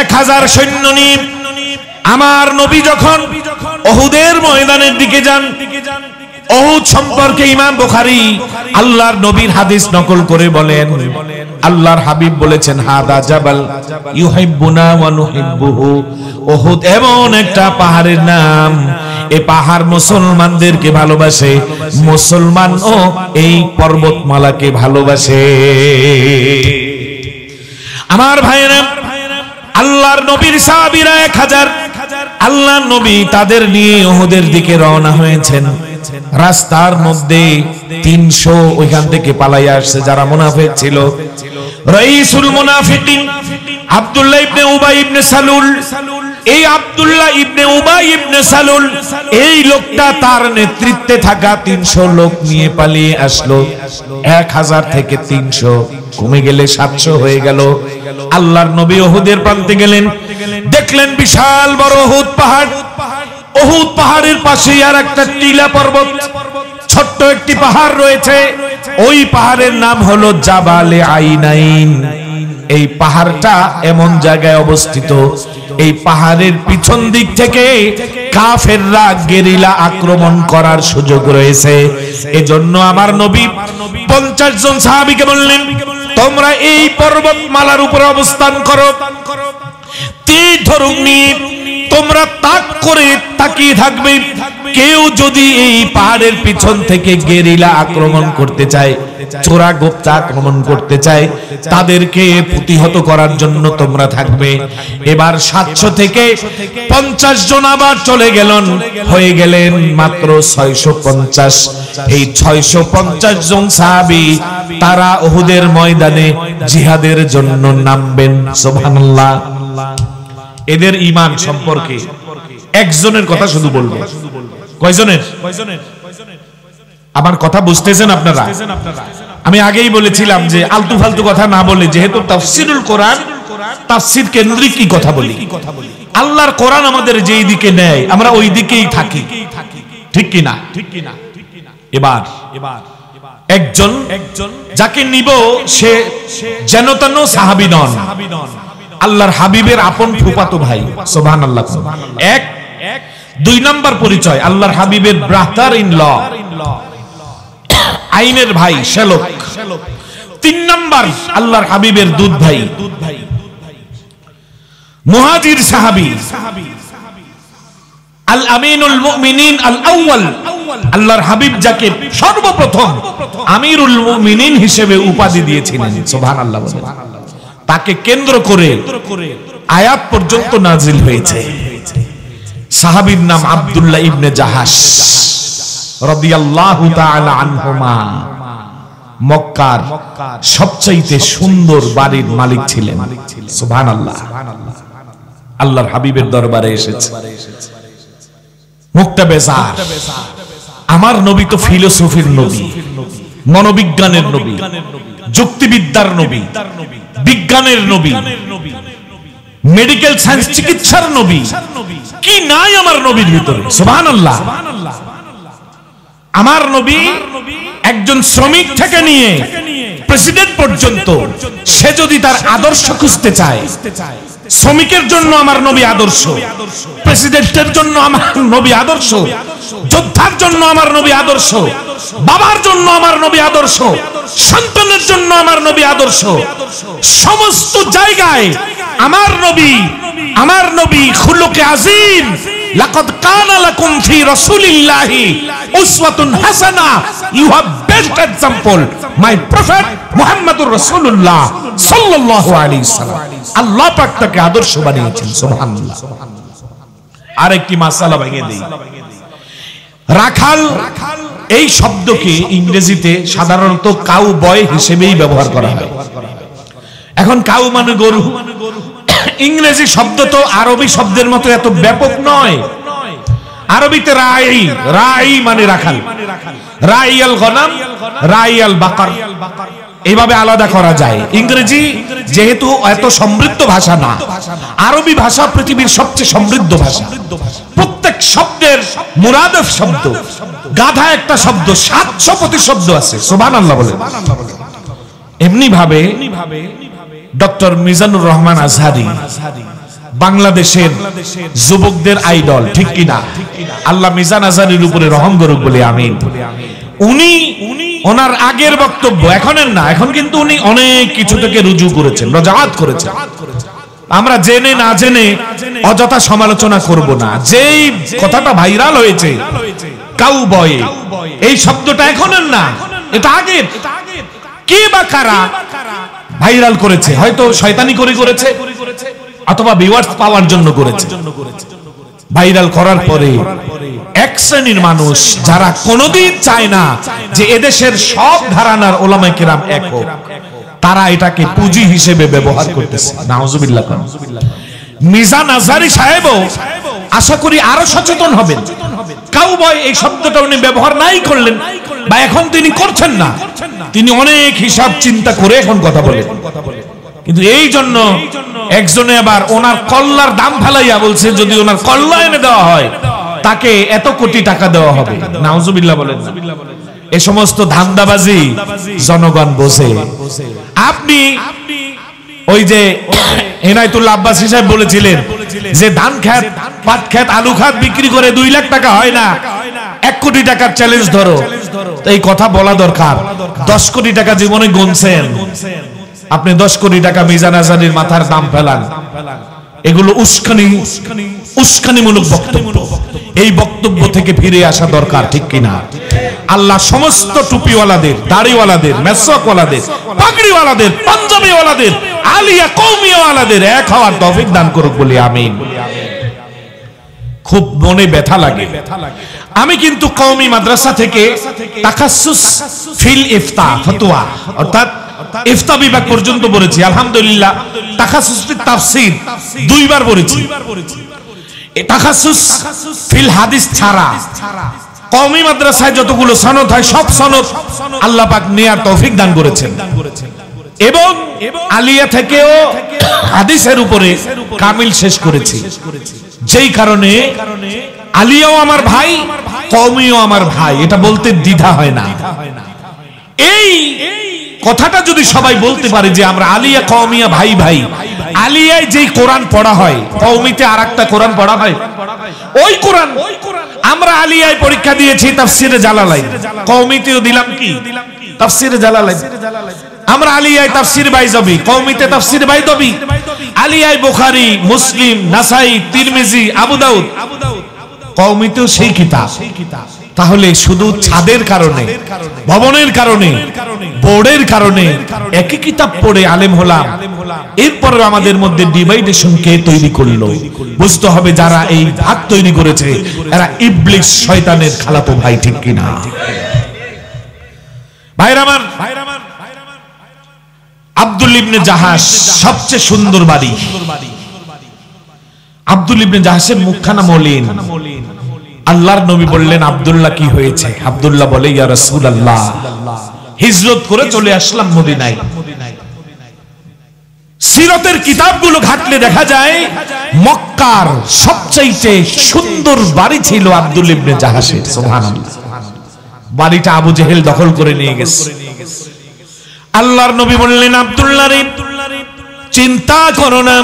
1000 সৈন্য নিয়ে আমার নবী যখন উহুদের ময়দানের দিকে যান, উহুদ সম্পর্কে ইমাম বুখারী আল্লাহর নবীর হাদিস নকল করে বলেন, আল্লাহর হাবিব বলেছেন, হাদা জাবাল ইউহিব্বুনা ওয়া নুহিব্বুহু। উহুদ এমন একটা পাহাড়ের নাম, এই পাহাড় মুসলমানদেরকে ভালোবাসে, মুসলমানও এই পর্বতমালাকে ভালোবাসে। আমার ভাইয়েরা, আল্লাহর নবীর সাহাবীরা 1000, আল্লাহর নবী তাদের নিয়ে উহুদের দিকে রওনা হয়েছেন। রাস্তার মধ্যে 300 ওইখান থেকে পালাইয়া আসছে যারা মুনাফিক ছিল। রাইসুল মুনাফিকিন আব্দুল্লাহ ইবনে উবাই ইবনে সালুল, এই আব্দুল্লাহ ইবনে উবাই ইবনে সালুল এই লোকটা তার নেতৃত্বে থাকা 300 লোক নিয়ে পালিয়ে আসলো। 1000 থেকে 300 কমে গেলে 700 হয়ে গেল। আল্লাহর নবী উহুদের প্রান্তে গেলেন, দেখলেন বিশাল বড় উহুদ পাহাড়। উহুদ পাহাড়ের পাশে আর একটা টিলা পর্বত, ছোট্ট একটি পাহাড় রয়েছে। ওই পাহাড়ের নাম হলো জাবালে আইনাইন। এই পাহাড়টা এমন জায়গায় অবস্থিত, এই পাহাড়ের পিছন দিক থেকে কাফেররা গেরিলা আক্রমণ করার সুযোগ রয়েছে। এজন্য আমার নবী 50 জন সাহাবীকে বললেন, তোমরা এই পর্বতমালার উপরে অবস্থান করো, তীর ধনুক নিয়ে তোমরা তাক করে তাকিয়ে থাকবে। কেউ যদি এই পাহাড়ের পিছন থেকে গেরিলা আক্রমণ করতে চায়, চোরা গোপ্তা আক্রমণ করতে চায়, তাদেরকে প্রতিহত করার জন্য তোমরা থাকবে। এবার 700 থেকে 50 জন আবার চলে গেলেন, হয়ে গেলেন মাত্র 650। এই 650 জন সাহাবী তারা উহুদের ময়দানে জিহাদের জন্য নামবেন। সুবহানাল্লাহ। এদের ঈমান সম্পর্কে একজনের কথা শুধু বলবো। কয়জনের? আমার কথা বুঝতেছেন আপনারা? আমি আগেই বলেছিলাম যে আলতু ফালতু কথা না বলে, যেহেতু তাফসীরুল কোরআন, তাফসীর কেন্দ্রিক কি কথা বলি। আল্লাহর কোরআন আমাদের যেই দিকে নেয় আমরা ওই দিকেই থাকি, ঠিক কি না? এবার একজন যাকে নিব সে যেন তেন সাহাবী নন, আল্লাহর হাবিবের আপন ফুফাতো ভাই। সুবহানাল্লাহ। 2 নাম্বার পরিচয়, আল্লাহর হাবিবের ব্রাদার ইন ল, আইনের ভাই, শ্যালক। 3 নাম্বার আল্লাহর হাবিবের দুধ ভাই, মুহাজির সাহাবী, আল আমিনুল মুমিনিন আল আউয়াল। আল্লাহর হাবিব যাকে সর্বপ্রথম আমিরুল মুমিনিন হিসেবে উপাধি দিয়েছিলেন, সুবহানাল্লাহ। তাকে কেন্দ্র করে আয়াত পর্যন্ত নাজিল হয়েছে। সাহাবীর নাম আব্দুল্লাহ ইবনে জাহাশ রাদিয়াল্লাহু তাআলা আনহুমা। মক্কার সবচেয়ে সুন্দর বাড়ির মালিক ছিলেন। সুবহানাল্লাহ। আল্লাহর হাবিবের দরবারে এসেছে, মুখটা বেজার। আমার নবী তো ফিলোসফির নবী, মনোবিজ্ঞানের নবী, যুক্তিবিদ্যার নবী, বিজ্ঞানের নবী, মেডিকেল সায়েন্স চিকিৎসার নবী। কি নাই আমার নবীর ভিতরে? সুবহানাল্লাহ। আমার নবী একজন শ্রমিক থেকে নিয়ে প্রেসিডেন্ট পর্যন্ত সে যদি তার আদর্শ খুঁজতে চায়, শ্রমিকের জন্য আমার নবী আদর্শ, প্রেসিডেন্টের জন্য আমার নবী আদর্শ, যোদ্ধার জন্য আমার নবী আদর্শ, বাবার জন্য আমার নবী আদর্শ, সন্তানের জন্য আমার নবী আদর্শ। সমস্ত জায়গায় আমার নবী খুলুকে আযীম। লাকাদ কানা লাকুম ফি রাসূলিল্লাহি উসওয়াতুন হাসানা। You have best example my prophet মুহাম্মদুর রাসূলুল্লাহ সাল্লাল্লাহু আলাইহি সাল্লাম। আল্লাহ পাক তাকে আদর্শ বানিয়েছেন। সুবহানাল্লাহ। আরেকটি মাসালা ভেঙে দেই। রাখাল এই শব্দকে ইংরেজিতে সাধারণত কাউ বয় হিসেবেই ব্যবহার করা হয়। এখন কাউ মানে গরু, ইংরেজি শব্দ তো আরবি শব্দের মতো এত ব্যাপক নয়। আরবিতে রাই মানে রাখাল, রাই আল গনাম, রাই আল বাকার, এইভাবে আলাদা করা যায়। ইংরেজি যেহেতু এত সমৃদ্ধ ভাষা না, আরবি ভাষা পৃথিবীর সবচেয়ে সমৃদ্ধ ভাষা। প্রত্যেক শব্দের মুরাদফ শব্দ, গাধা একটা শব্দ, 700 প্রতিশব্দ আছে। সুবহানাল্লাহ বলে। এমনি ভাবে ডক্টর মিজানুর রহমান আজহারি বাংলাদেশের যুবকদের আইডল, ঠিক কিনা? আল্লাহ মিজান আজারির উপরে রহম করুক বলে আমিন। উনি ওনার আগের বক্তব্য এখনের না, এখন কিন্তু উনি অনেক কিছু থেকে রুজু করেছেন, রজাহাত করেছেন। আমরা জেনে না জেনে অযথা সমালোচনা করব না। যেই কথাটা ভাইরাল হয়েছে কাউবয়, এই শব্দটা এখনের না, এটা আগের। কে বা কারা ভাইরাল করেছে? হয়তো শয়তানি করে করেছে অথবা ভিউয়ার্স পাওয়ার জন্য করেছে। ভাইরাল করার পরে এক শ্রেণীর মানুষ যারা কোনোদিন চায় না যে এদেশের সব ঘরানার ওলামায়ে কেরাম এক হোক, তারা এটাকে পুঁজি হিসেবে ব্যবহার করতেছে। নাউজুবিল্লাহ। মিজান আজহারী সাহেবও আশা করি আরো সচেতন হবেন। কাউবয় এই শব্দটা উনি ব্যবহার নাই করলেন, বা এখন তিনি করছেন না, তিনি অনেক হিসাব চিন্তা করে এখন কথা বলেন। কিন্তু এই জন্য একজনে আবার ওনার কল্লার দাম ফেলাইয়া বলছে যদি ওনার কল্লা এনে দেওয়া হয় তাকে এত কোটি টাকা দেওয়া হবে। নাউজুবিল্লাহ বলেন। এই সমস্ত ধান্দাবাজি জনগণ বোঝে। আপনি ওই যে এনায়েতুল্লাহ আব্বাসী সাহেব বলেছিলেন যে ধান খেত, পাট খেত, আলু খাত বিক্রি করে 2 লাখ টাকা হয় না, 1 কোটি টাকার চ্যালেঞ্জ ধরো। এই কথা বলা দরকার। 10 কোটি টাকা জীবনে গুনছেন আপনি, 10 কোটি টাকা মিজান আজহারীর মাথার দাম ফেলান। এগুলো উস্কানিমূলক বক্তব্য। এই বক্তব্য থেকে ফিরে আসা দরকার, ঠিক কিনা? আল্লাহ সমস্ত টুপিওয়ালাদের, দাড়িওয়ালাদের, মেসওয়াকওয়ালাদের, পাগড়িওয়ালাদের, পাঞ্জাবিওয়ালাদের, আলিয়া কওমিওয়ালাদের এক হওয়ার তৌফিক দান করুক বলি আমিন। খুব মনে ব্যথা লাগে। আমি কিন্তু কওমি মাদ্রাসা থেকে তাখাসসুস ফিল ইফতা ফতোয়া অর্থাৎ ইফতা বিভাগ পর্যন্ত পড়েছি। আলহামদুলিল্লাহ তাখাসসুস ফিল তাফসীর 2 বার পড়েছি। তাখাসসুস ফিল হাদিস ছাড়া কওমি মাদ্রাসায় যতগুলো সনদ হয় সব সনদ আল্লাহ পাক নেয়ার তৌফিক দান করেছেন। এবং আলিয়া থেকেও হাদিসের উপরে কামিল শেষ করেছি। যেই কারণে আলিয়াও আমার ভাই, কওমিও আমার ভাই, এটা বলতে দ্বিধা হয় না। এই কথাটা যদি সবাই বলতে পারে যে আমরা আলিয়া কওমিয়া ভাই ভাই, আলিয়ায় যেই কোরআন পড়া হয় কওমিতে আরেকটা কোরআন পড়া হয়। ওই কোরআন আমরা আলিয়ায় পরীক্ষা দিয়েছি তাফসিরে জালালাইন, কওমিতেও দিলাম কি তাফসিরে জালালাইন। আমরা আলিয়ায় তাফসির বাইজাবি, কওমিতে তাফসির বাইদাবি। আলিয়ায় বুখারী, মুসলিম, নাসাই, তিরমিজি, আবু দাউদ, কওমিতেও সেই কিতাব। তাহলে শুধু ছাদের কারণে, ভবনের কারণে, বোর্ডের কারণে একই কিতাব পড়ে আলেম হলাম, এরপর আমাদের মধ্যে ডিভাইডেশন কে তৈরি করলো? বুঝতে হবে যারা এই ভাগ তৈরি করেছে এরা ইবলিস শয়তানের খালাতো ভাই, ঠিক কিনা? ভাইরামান, আব্দুল ইবনে জাহাশ সবচেয়ে সুন্দর বাড়ি। আব্দুল ইবনে জাহাশের মুখখানা মলিন। আল্লাহর নবী বললেন আব্দুল্লাহ কি হয়েছে? আব্দুল্লাহ বলে ইয়া রাসূলুল্লাহ, হিজরত করে চলে আসলাম মদিনায়। সিরাতের কিতাবগুলো ঘাটলে দেখা যায় মক্কার সবচেয়ে সুন্দর বাড়ি ছিল আব্দুল ইবনে জাহাশের। সুবহানাল্লাহ। বাড়িটা আবু জেহেল দখল করে নিয়ে গেছে। আল্লাহর নবী বললেন আব্দুল্লাহ রে, চিন্তা করো না,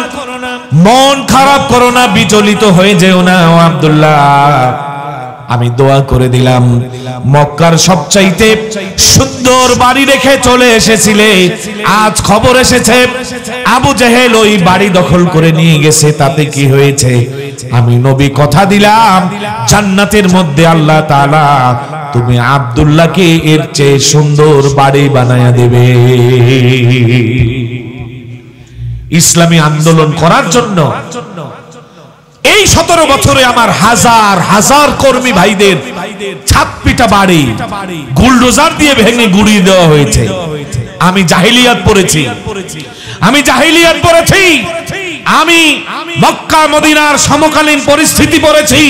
মন খারাপ করো না, বিচলিত হয়ে যেও না। ও আব্দুল্লাহ, আমি দোয়া করে দিলাম, মক্কার সবচাইতে সুন্দর বাড়ি রেখে চলে এসেছিলে, আজ খবর এসেছে আবু জেহেল ওই বাড়ি দখল করে নিয়ে গেছে। তাতে কি হয়েছে? আমি নবী কথা দিলাম জান্নাতের মধ্যে আল্লাহ তাআলা তুমি আব্দুল্লাহকে এর চেয়ে সুন্দর বাড়ি বানায়া দেবে। ইসলামী আন্দোলন করার জন্য এই 17 বছরে আমার হাজার হাজার কর্মী ভাইদের ছাদ পিটা বাড়ি বুলডোজার দিয়ে ভেঙে গুড়িয়ে দেওয়া হয়েছে। আমি জাহিলিয়াত পড়েছি, আমি জাহিলিয়াত পড়েছি, আমি মক্কা মদিনার সমকালীন পরিস্থিতি পড়েছি,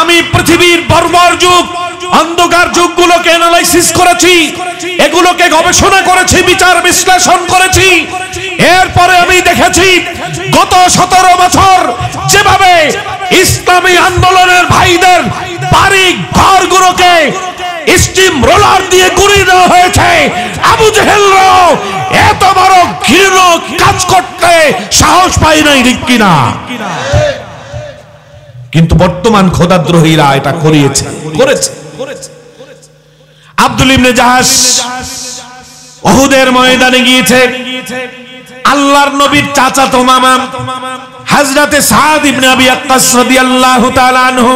আমি পৃথিবীর বর্বর যুগ, অন্ধকার যুগগুলোকে অ্যানালাইসিস করেছি, এগুলোকে গবেষণা করেছি, বিচার বিশ্লেষণ করেছি। এরপরে আমি দেখেছি গত 17 বছর যেভাবে ইসলামী আন্দোলনের ভাইদের বাড়ি ঘরগুলোকে স্টিম রোলার দিয়ে গুড়িয়ে দেওয়া হয়েছে। আবু জেহেলরাও এত বড় ঘৃণ্য কাজ করতে সাহস পায় নাই, ঠিক কিনা? কিন্তু বর্তমান খোদাদ্রোহীরা এটা করেছে। আব্দুল ইবনে জাহাশ উহুদের ময়দানে গিয়েছে। আল্লাহর নবীর চাচাতো মামা হযরতে সাদ ইবনে আবি ওয়াক্কাস রাদিয়াল্লাহু তাআলা আনহু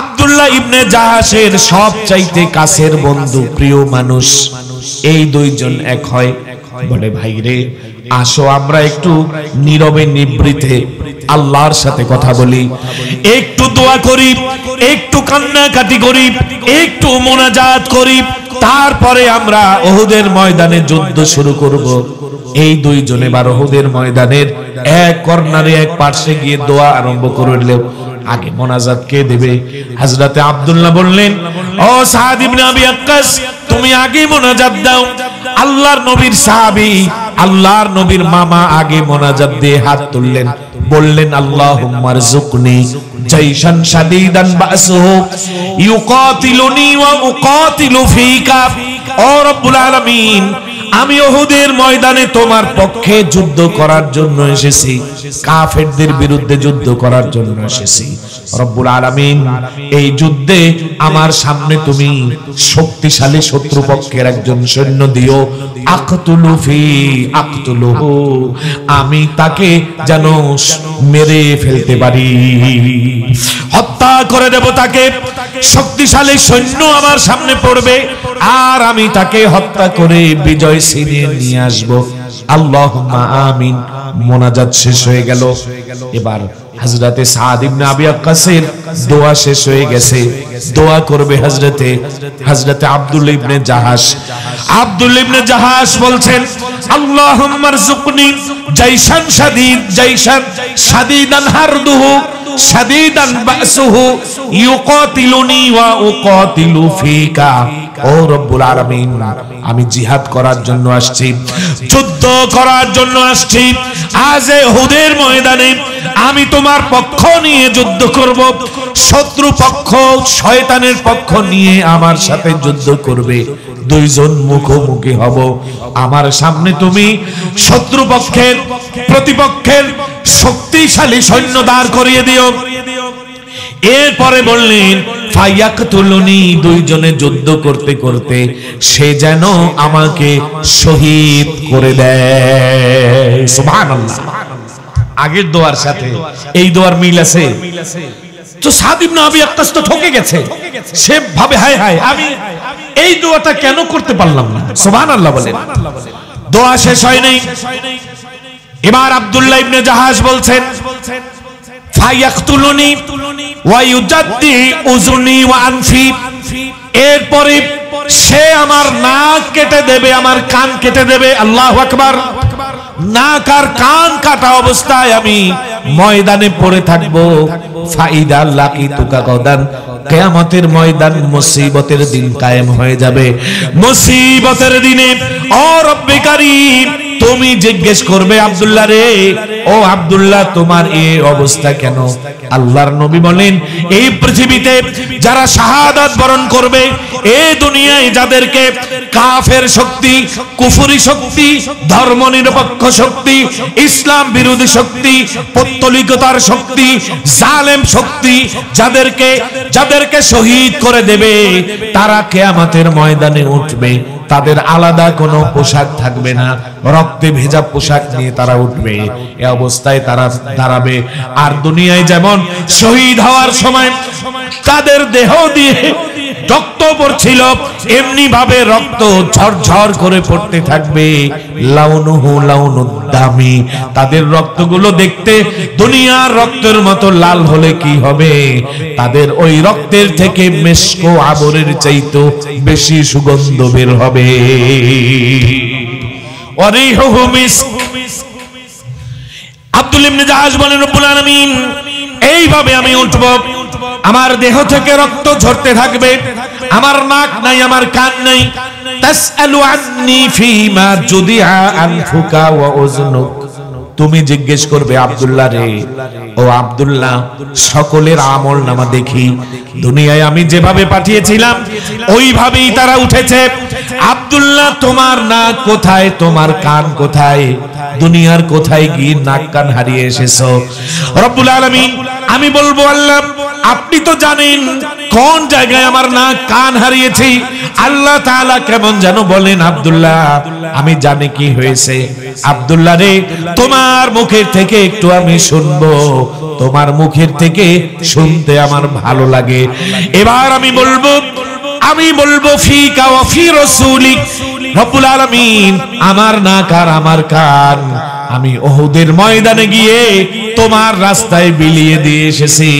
আব্দুল্লাহ ইবনে জাহাশের সবচাইতে কাছের বন্ধু, প্রিয় মানুষ। এই দুইজন এক হয়, বলে ভাই রে আসো আমরা একটু নীরবে নিভৃতে আল্লাহর সাথে কথা বলি, একটু দোয়া করি, একটু কান্নাকাটি করি, একটু মুনাজাত করি, তারপরে আমরা উহুদের ময়দানে যুদ্ধ শুরু করব। এই দুইজনে এবার উহুদের ময়দানের এক কর্নারে এক পাশে গিয়ে দোয়া আরম্ভ করলেন। আগে মোনাজাত কে দেবে? হযরতে আব্দুল্লাহ বললেন, ও সাদ ইবনে আবি ওয়াক্কাস, তুমি আগে মোনাজাত দাও। আল্লাহর নবীর সাহাবী, আল্লাহর নবীর মামা আগে মোনাজাত দিয়ে হাত তুললেন, বললেন আল্লাহুম্মা রযুকনি জাইশান শাদীদান বাসুহু ইউকাতিলুনি ওয়া উকাতিলু ফীকা। ও রব্বুল আলামিন, আমি উহুদের ময়দানে তোমার পক্ষে যুদ্ধ করার জন্য এসেছি, কাফেরদের বিরুদ্ধে যুদ্ধ করার জন্য এসেছি। রব্বুল আলামিন, এই যুদ্ধে আমার সামনে তুমি শক্তিশালী শত্রুপক্ষের একজন সৈন্য দিও। আকতুলুহু, আমি তাকে যেন মেরে ফেলতে পারি, হত্যা করে দেব তাকে। শক্তিশালী সৈন্য আমার সামনে পড়বে আর আমি তাকে হত্যা করে বিজয় ছিনিয়ে নিয়ে আসব। আল্লাহুম্মা আমিন। মোনাজাত শেষ হয়ে গেল। এবার হযরতে সাদ ইবনে আবি ওয়াক্কাসের দোয়া শেষ হয়ে গেছে। দোয়া করবে হযরতে আব্দুল্লাহ ইবনে জাহাশ। আব্দুল্লাহ ইবনে জাহাশ বলছেন, আল্লাহুম্মা রযুকনি জাইশান শাদীদান হারদুহু শাদীদান বাসুহু ইউকাতিলুনি ওয়া উকাতিলু ফীকা। ও রব্বুল আলামিন, আমি জিহাদ করার জন্য আসছি, যুদ্ধ করার জন্য আসছি। আজ উহুদের ময়দানে আমি তোমার পক্ষ নিয়ে যুদ্ধ করব। শত্রু পক্ষ শয়তানের পক্ষ নিয়ে আমার সাথে যুদ্ধ করবে। দুইজন মুখোমুখি হব। আমার সামনে তুমি শত্রু পক্ষের প্রতিপক্ষের শক্তিশালী সৈন্য দাঁড় করিয়ে দিও। এরপরে বললেন ফায়াকতুলুনি, দুইজনে যুদ্ধ করতে করতে সে যেন আমাকে শহীদ করে দেয়। সুবহানাল্লাহ। আগের দোয়ার সাথে এই দোয়ার মিল আছে। তো সাদ ইবনে আবি ওয়াক্কাস তো ঠকে গেছে। সে ভাবে হায় হায়, আমি এই দোয়াটা কেন করতে পারলাম না? সুবহানাল্লাহ বলেন। দোয়া শেষ হয় নাই। এবার আব্দুল্লাহ ইবনে জাহাশ বলছেন, ফায়াকতুলুনি ওয়া ইউজাদ্দি উযুনি ওয়া আনফি। এরপরে সে আমার নাক কেটে দেবে, আমার কান কেটে দেবে। আল্লাহু আকবার। নাক আর কান কাটা অবস্থায় আমি ময়দানে পড়ে থাকবো। ফাইদা লাকিতুকা গাদান, কিয়ামতের ময়দান মুসিবতের দিন কায়েম হয়ে যাবে। মুসিবতের দিনে ও রব্বে কারীম, তুমি জিজ্ঞেস করবে আব্দুল্লাহ রে, ও আব্দুল্লাহ তোমার এই অবস্থা কেন? আল্লাহর নবী বলেন, এই পৃথিবীতে যারা শাহাদাত বরণ করবে, এই দুনিয়ায় যাদেরকে কাফের শক্তি, কুফরি শক্তি, ধর্ম নিরপেক্ষ শক্তি, ইসলাম বিরোধী শক্তি, পৌত্তলিকতার শক্তি, জালেম শক্তি যাদেরকে শহীদ করে দেবে, তারা কিয়ামতের ময়দানে উঠবে। তাদের আলাদা কোনো পোশাক থাকবে না, রক্তে ভেজা পোশাক নিয়ে তারা উঠবে। এই অবস্থায় তারা দাঁড়াবে। আর দুনিয়ায় যেমন শহীদ হওয়ার সময় তাদের দেহ দিয়ে রক্ত পড়ছিল, এমনি ভাবে রক্ত ঝরঝর করে পড়তে থাকবে। লাউনুহু লাউনুদ্দামি, তাদের রক্তগুলো দেখতে দুনিয়ার রক্তের মতো লাল হলে কি হবে? তাদের ওই রক্তের থেকে মেশক আবরের চাইতে বেশি সুগন্ধ বের হবে। ওয়ারিহুহু মিস্ক। আব্দুল্লাহ ইবনে জাহাশ বলেন, রব্বুল আলামিন, এইভাবে আমি উঠব। আমার দেহ থেকে রক্ত ঝরতে থাকবে। আমার নাক নাই, আমার কান নাই। তাসআলু আন্নি ফীমা জুদিআ আনফুকা ওয়া উযনুক। তুমি জিজ্ঞেস করবে আব্দুল্লাহ রে, ও আব্দুল্লাহ সকলের আমল নামা দেখি, দুনিয়ায় আমি যেভাবে পাঠিয়েছিলাম ওইভাবেই তারা উঠেছে। আব্দুল্লাহ তোমার নাক কোথায়, তোমার কান কোথায়, দুনিয়ার কোথায় গিয়ে নাক কান হারিয়ে এসেছো? রব্বুল আলামিন আমি বলবো আল্লাহ আপনি তো জানেন কোন জায়গায় আমার নাক কান হারিয়েছি। আল্লাহ তাআলা কেমন যেন বলেন আব্দুল্লাহ আমি জানি কি হয়েছে। আব্দুল্লাহ রে তোমার মুখের থেকে একটু আমি শুনবো, তোমার মুখের থেকে শুনতে আমার ভালো লাগে। এবার আমি বলবো ফিকা ওয়া ফি রাসূলিক। রব্বুল আলামিন আমার নাক আর আমার কান আমি উহুদের ময়দানে গিয়ে তোমার রাস্তায় বিলিয়ে দিয়ে এসেছি,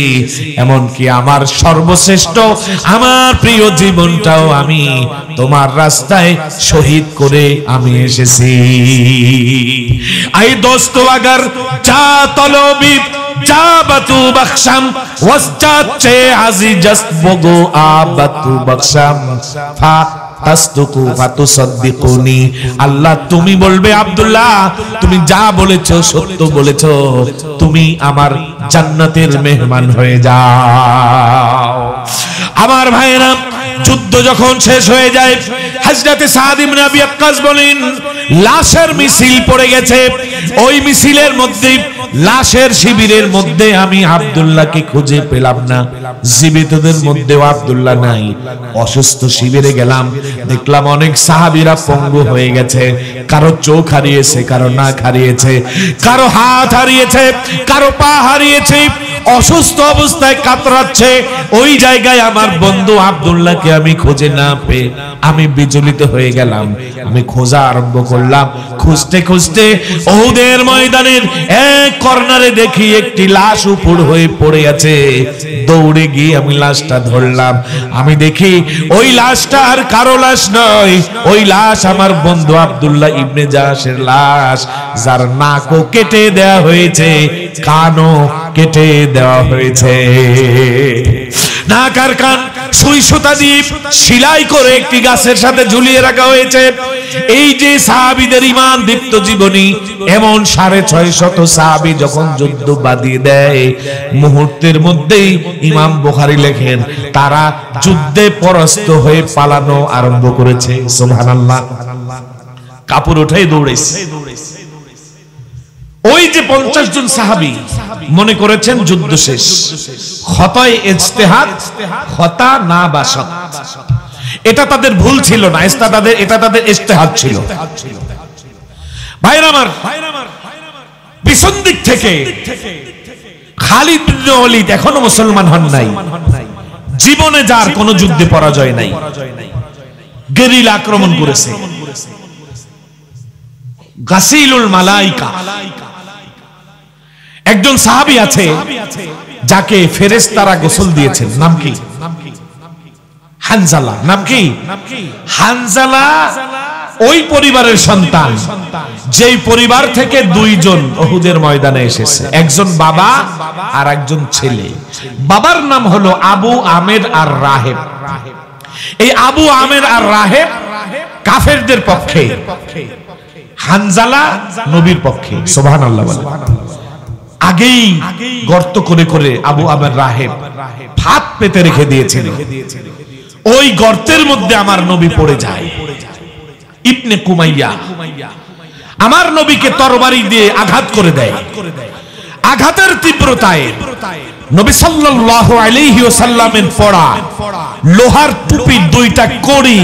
এমনকি আমার সর্বশ্রেষ্ঠ আমার প্রিয় জীবনটাও আমি তোমার রাস্তায় শহীদ করে আমি এসেছি। আই দোস্ত আগার যা তলবি যা বাতু বখশাম ওয়াসজাচ্ছে আজি জাস্ট বগো আবাতু বখশাম ফা তাসদুকু ফাতুসাদদিকুনি। আল্লাহ তুমি বলবে আব্দুল্লাহ তুমি যা বলেছো সত্য বলেছো, তুমি আমার জান্নাতের মেহমান হয়ে যাও। আমার ভাইরা যুদ্ধ যখন শেষ হয়ে যায় হযরতে সাদ ইবনে আবি ওয়াক্কাস বলেন লাশের মিছিল পড়ে গেছে, ওই মিছিলের মধ্যে লাশের শিবিরের মধ্যে আমি আব্দুল্লাহকে খুঁজে পেলাম না, জীবিতদের মধ্যেও আব্দুল্লাহ নাই। অসুস্থ শিবিরে গেলাম, দেখলাম অনেক সাহাবীরা পঙ্গু হয়ে গেছে, কারো চোখ হারিয়েছে, কারো নাক হারিয়েছে, কারো হাত হারিয়েছে, কারো পা হারিয়েছে, অসুস্থ অবস্থায় কাতরাচ্ছে। ওই জায়গায় আমার বন্ধু আব্দুল্লাহকে আমি খুঁজে না পেয়ে আমি বিচলিত হয়ে গেলাম। আমি খোঁজা আরম্ভ করলাম, খুঁজতে খুঁজতে উহুদের ময়দানের এক কর্নারে দেখি একটি লাশ উপড় হয়ে পড়ে আছে। দৌড়ে গিয়ে আমি লাশটা ধরলাম, আমি দেখি ওই লাশটা আর কারো লাশ নয়, ওই লাশ আমার বন্ধু আব্দুল্লাহ ইবনে জাহাশের লাশ, যার নাকও কেটে দেওয়া হয়েছে, কানও কেটে দেওয়া হয়েছে। নাক আর কান সুই সুতা দিয়ে সেলাই করে একটি গাছের সাথে ঝুলিয়ে রাখা হয়েছে। এই যে সাহাবীদের ঈমান দীপ্ত জীবনী, এমন 650 সাহাবী যখন যুদ্ধ বাঁধিয়ে দেয় মুহূর্তের মধ্যেই ইমাম বুখারী লেখেন তারা যুদ্ধে পরাস্ত হয়ে পালানো আরম্ভ করেছে। সুবহানাল্লাহ, কাপড় উঠাই দৌড়েছে। ওই যে 50 জন সাহাবী মনে করেছেন যুদ্ধ শেষ, খতায়ে ইজতিহাদ, খতা না বাসত, এটা তাদের ভুল ছিল না, এটা তাদের ইজতিহাদ ছিল। ভাইরা আমার, পিছন দিক থেকে খালিদ ইবনে ওয়ালিদ এখনো মুসলমান হন নাই, জীবনে যার কোনো যুদ্ধে পরাজয় নাই, গেরিলা আক্রমণ করেছে। গাসিলুল মালাইকা একজন সাহাবী আছে যাকে ফেরেশতারা গোসল দিয়েছেন, নাম কি? হানজালা। নাম কি? হানজালা ওই পরিবারের সন্তান যেই পরিবার থেকে দুইজন উহুদের ময়দানে এসেছে, একজন বাবা আর একজন ছেলে। বাবার নাম হলো আবু আমের আর রাহেব। এই আবু আমের আর রাহেব কাফেরদের পক্ষে, হানজালা নবীর পক্ষে। সুবহানাল্লাহ বলে। আগেই গর্ত করে করে আবু আমের রাহেব ফাঁদ পেতে রেখে দিয়েছিল, ওই গর্তের মধ্যে আমার নবী পড়ে যায়। ইবনে কুমাইয়া আমার নবীকে তরবারি দিয়ে আঘাত করে দেয়। আঘাতের তীব্রতায় নবী সাল্লাল্লাহু আলাইহি ওয়াসাল্লামের পড়া লোহার টুপির দুইটা কড়ি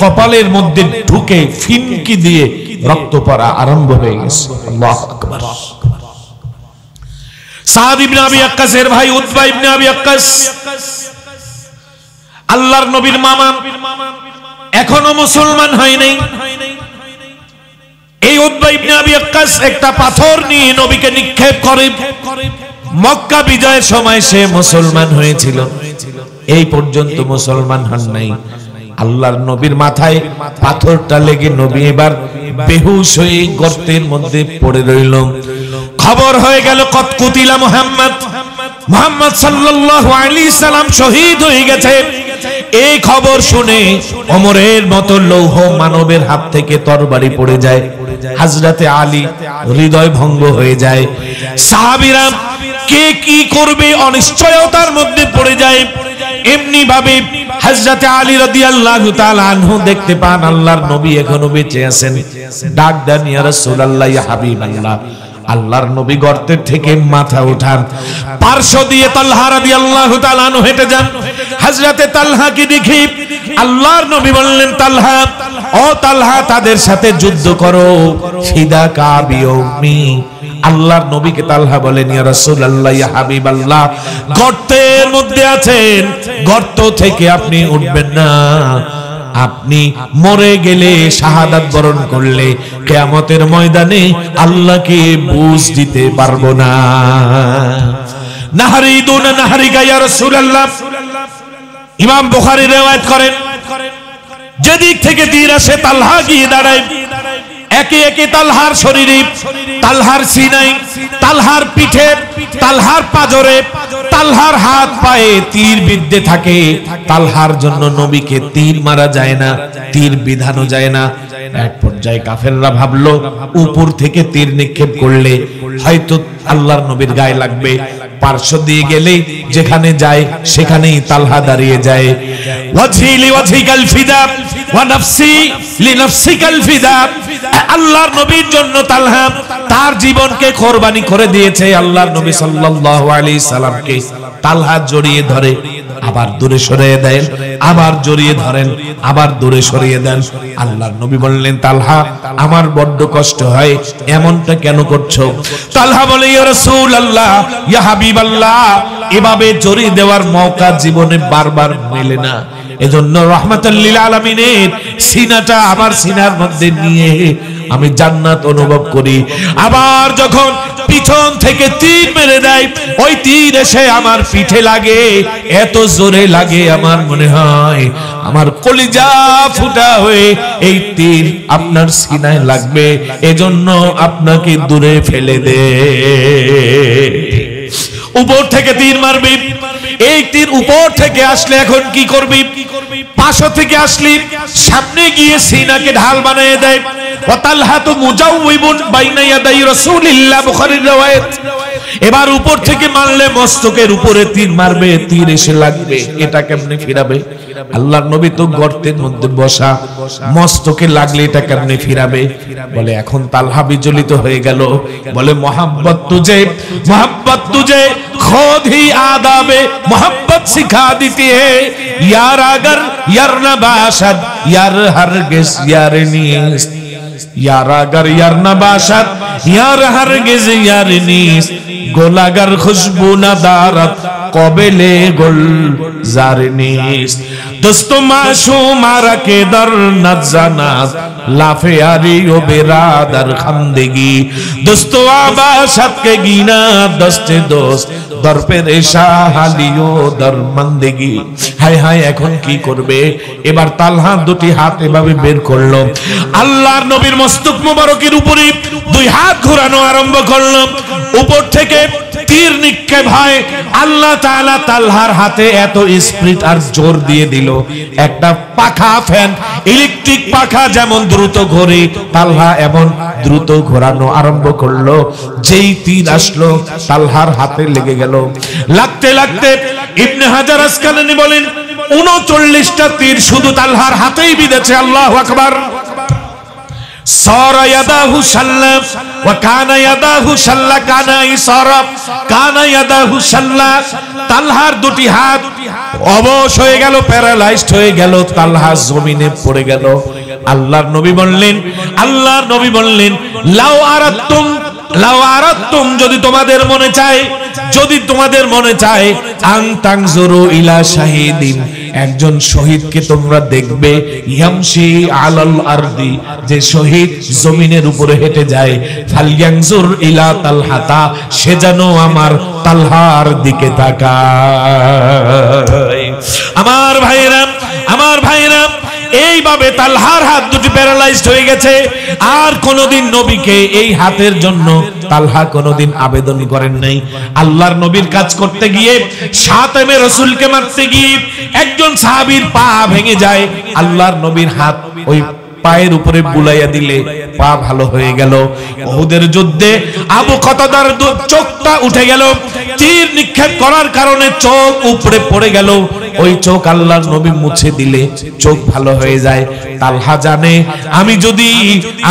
কপালের মধ্যে ঢুকে ফিনকি দিয়ে রক্ত পড়া আরম্ভ হয়ে গেছে। আল্লাহু আকবার। সাদ ইবনে আবি ওয়াক্কাসের ভাই উতবা ইবনে আবি ওয়াক্কাস আল্লাহর নবীর মামা, এখনো মুসলমান হয় নাই। এই উতবা ইবনে আবি ওয়াক্কাস একটা পাথর নিয়ে নবীকে নিক্ষেপ করে। মক্কা বিজয়ের সময় সে মুসলমান হয়েছিল, এই পর্যন্ত মুসলমান হন নাই। আল্লাহর নবীর মাথায় পাথরটা লেগে নবী এবার বেহুশ হয়ে গর্তের মধ্যে পড়ে রইল। খবর হয়ে গেল কত কুতিলা মুহাম্মদ, মুহাম্মদ সাল্লাল্লাহু আলাইহি সাল্লাম শহীদ হয়ে গেছে। এই খবর শুনে ওমরের মতো লৌহ মানবের হাত থেকে তরবারি পড়ে যায়। হযরতে আলী হৃদয় ভঙ্গ হয়ে যায়। সাহাবীরা কে কি করবে অনিশ্চয়তার মধ্যে পড়ে যায়। এমনি ভাবে হযরতে আলী রাদিয়াল্লাহু তাআলা আনহু দেখতে পান আল্লাহর নবী এখনো বেঁচে আছেন। ডাক দেন, ইয়া রাসূলুল্লাহ, ইয়া হাবিবাল্লাহ। আল্লাহর নবী গর্তের থেকে মাথা উঠান, পার্শ্ব দিয়ে তালহা রাদিয়াল্লাহু তাআলা আনহু হেঁটে যান। হযরতে তালহাকে দেখে আল্লাহর নবী বললেন, তালহা, ও তালহা, তাদের সাথে যুদ্ধ করো। ফিদাকা বিয়ৌমি। আল্লাহর নবীকে তালহা বলেন, ইয়া রাসূলুল্লাহ, ইয়া হাবিবাল্লাহ, গর্তের মধ্যে আছেন, গর্ত থেকে আপনি উঠবেন না। আপনি মরে গেলে, শাহাদাত বরণ করলে কিয়ামতের ময়দানে আল্লাহকে বুঝ দিতে পারবো না। নাহরিদুনা নাহরিকা ইয়া রাসূলুল্লাহ। ইমাম বুখারী riwayat করেন, যেদিক থেকে তীর আসে তালহা গিয়ে দাঁড়ায়। একে একে তালহার শরীরে, তালহার সিনায়, তালহার পিঠে, তালহার পাজরে, তালহার হাত পায়ে তীর বিদ্ধে থাকে। তালহার জন্য নবীকে তীর মারা যায় না, তীর বিধানো যায় না। এক পর্যায়ে কাফেররা ভাবলো উপর থেকে তীর নিক্ষেপ করলে হয়তো আল্লাহর নবীর গায়ে লাগবে। পার্শ্ব দিয়ে গেলে যেখানে যায় সেখানেই তালহা দাঁড়িয়ে যায়। ওয়াজহি লিওয়াজহিকাল ফিদা ওয়া নাফসি লিনাফসিকাল ফিদা। আল্লাহর নবীর জন্য তালহা তার জীবনকে কোরবানি করে দিয়েছে। আল্লাহর নবী সাল্লাল্লাহু আলাইহি সাল্লামকে তালহা জড়িয়ে ধরে, আবার দূরে সরিয়ে দেন, আবার জড়িয়ে ধরেন, আবার দূরে সরিয়ে দেন। আল্লাহর নবী বললেন, তালহা, আমার বড্ড কষ্ট হয়, এমনটা কেন করছো? তালহা বলে, ইয়া রাসূলুল্লাহ, ইয়া হাবিবাল্লাহ, এভাবে জড়িয়ে দেওয়ার মওকা জীবনে বারবার মেলে না। এজন্য রাহমাতাল লিল আলামিনের সিনাটা আমার সিনার মধ্যে নিয়ে আমি জান্নাত অনুভব করি। আবার যখন পিছন থেকে তীর মেরে দেয়, ওই তীর এসে আমার পিঠে লাগে, এত জোরে লাগে আমার মনে হয় আমার কলিজা ফুটা হয়ে এই তীর আপনার সিনায় লাগবে। এজন্য আপনাকে দূরে ফেলে দে। উপর থেকে তীর মারবি, এই তীর উপর থেকে আসলে এখন কি করবি? পাশ থেকে আসলি, সামনে গিয়ে সিনাকে ঢাল বানিয়ে দেয়। ওয়াতালহাতু মুজাউবিবুন বাইনা ইয়াদাই রাসূলিল্লাহ, বুখারীর riwayat। এবার উপর থেকে মারলে মস্তকের উপরে তীর মারবে, তীর এসে লাগবে, এটা কেমনে ফিরাবে? আল্লাহর নবী তো গর্তের মধ্যে বসা, মস্তকে লাগলে এটা কেমনে ফিরাবে? বলে এখন তালহা বিচলিত হয়ে গেল। বলে, মোহাব্বত তুঝে खुद ही आदाबे मोहब्बत सिखा देती है। यार अगर यार न बाशद यार हरगिज यार नीस, यार अगर यार न बाशद यार हरगिज यार नीस, गुल अगर खुशबू न दारत कबले गुल जार नीस। दोस्तों माशूमारा के दर नज़नात लाफे यारी ओ बिरादर खंदगी, दोस्तों आबाशत के गीना दस्ते दोस्त दर पे रेशा हालियो दर मंदगी। हाय हाय এখন কি করবে? এবার তালহা দুটি হাত এভাবে বের করলো, আল্লাহর নবীর মস্তক মোবারকের উপরে দুই হাত ঘোরানো আরম্ভ করলো। উপর থেকে তীর নিক্ষেপ হয়। আল্লাহ তাআলা তালহার হাতে এত স্পিরিট আর জোর দিয়ে দিল, একটা পাখা, ফ্যান, ইলেকট্রিক পাখা যেমন দ্রুত ঘোরে, তালহা এমন দ্রুত ঘোরানো আরম্ভ করলো। যেই তীর আসলো তালহার হাতে লেগে গেল। লাগতে লাগতে ইবনে হাজার আসকালানী বলেন 39টা তীর শুধু তালহার হাতেই বিঁধেছে। আল্লাহু আকবার। সারা ইয়াদাহু শাল্লা ওয়া কানা ইয়াদাহু শাল্লা কানা ইসারা কানা ইয়াদাহু শাল্লা। তালহার দুটি হাত অবশ হয়ে গেল, প্যারালাইজড হয়ে গেল, তালহা জমিনে পড়ে গেল। আল্লাহর নবী বললেন লাউ আরাদতুম, যদি তোমাদের মনে চায় আন তানজুরু ইলা শাহিদিন, একজন শহীদকে তোমরা দেখবে, ইয়ামশি আলাল আরদি, যে শহীদ জমিনের উপরে হেঁটে যায়, ফালয়ানজুর ইলা তালহাতা, সে যেন আমার তালহার দিকে তাকায়। আমার ভাইরা, এই এইভাবে তালহার হাত দুটি প্যারালাইজড হয়ে গেছে। আর কোনদিন নবীকে এই হাতের জন্য তালহা কোনদিন আবেদন করেন নাই। আল্লাহর নবীর কাজ করতে গিয়ে শাতেমে রাসূলকে মারতে গিয়ে একজন সাহাবীর পা ভেঙে যায়। আল্লাহর নবীর হাত ওই পায়ের উপরে বুলাইয়া দিলে পা ভালো হয়ে গেল। উহুদের যুদ্ধে আবু কতাদার চোখটা উঠে গেল, তীর নিক্ষেপ করার কারণে চোখ উপরে পড়ে গেল। ওই চোখ আল্লাহর নবী মুছে দিলে চোখ ভালো হয়ে যায়। তালহা জানে আমি যদি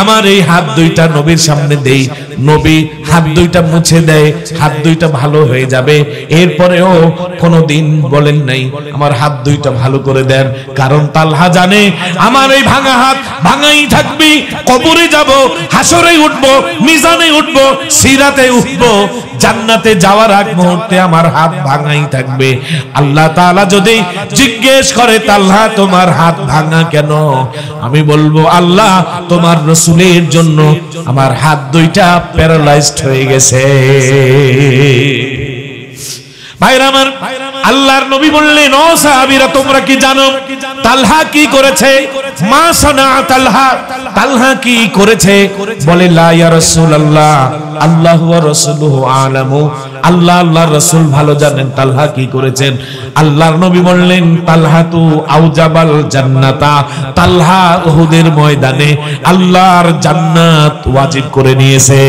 আমার এই হাত দুইটা নবীর সামনে দেই, নবী হাত দুইটা মুছে দেয়, হাত দুইটা ভালো হয়ে যাবে। এরপরেও কোনদিন বলেন নাই আমার হাত দুইটা ভালো করে দেন, কারণ তালহা জানে আমার এই ভাঙা হাত ভাঙাই থাকবি, কবরে যাব, হাসরে উঠব, মিজানে উঠব, সিরাতে উঠব, জান্নাতে যাওয়ার আগ মুহূর্তে আমার হাত ভাঙাই থাকবে। আল্লাহ তাআলা যদি জিজ্ঞেস করে তালহা তোমার হাত ভাঙা কেন, আমি বলবো আল্লাহ তোমার রাসূলের জন্য আমার হাত দুইটা প্যারালাইজড হয়ে গেছে। ভাইরা আমার, আল্লাহর নবী বললেন ও সাহাবীরা তোমরা কি জানো তালহা কি করেছে? মা সানা তালহা, তালহা কি করেছে? বলে লা ইয়া রাসূলুল্লাহ আল্লাহু ওয়া রাসূলুহু আলামু, আল্লাহ আল্লাহর রাসূল ভালো জানেন তালহা কি করেছেন। আল্লাহর নবী বললেন তালহা তু আউজাবাল জান্নাতা, তালহা উহুদের ময়দানে আল্লাহর জান্নাত ওয়াজিব করে নিয়েছে।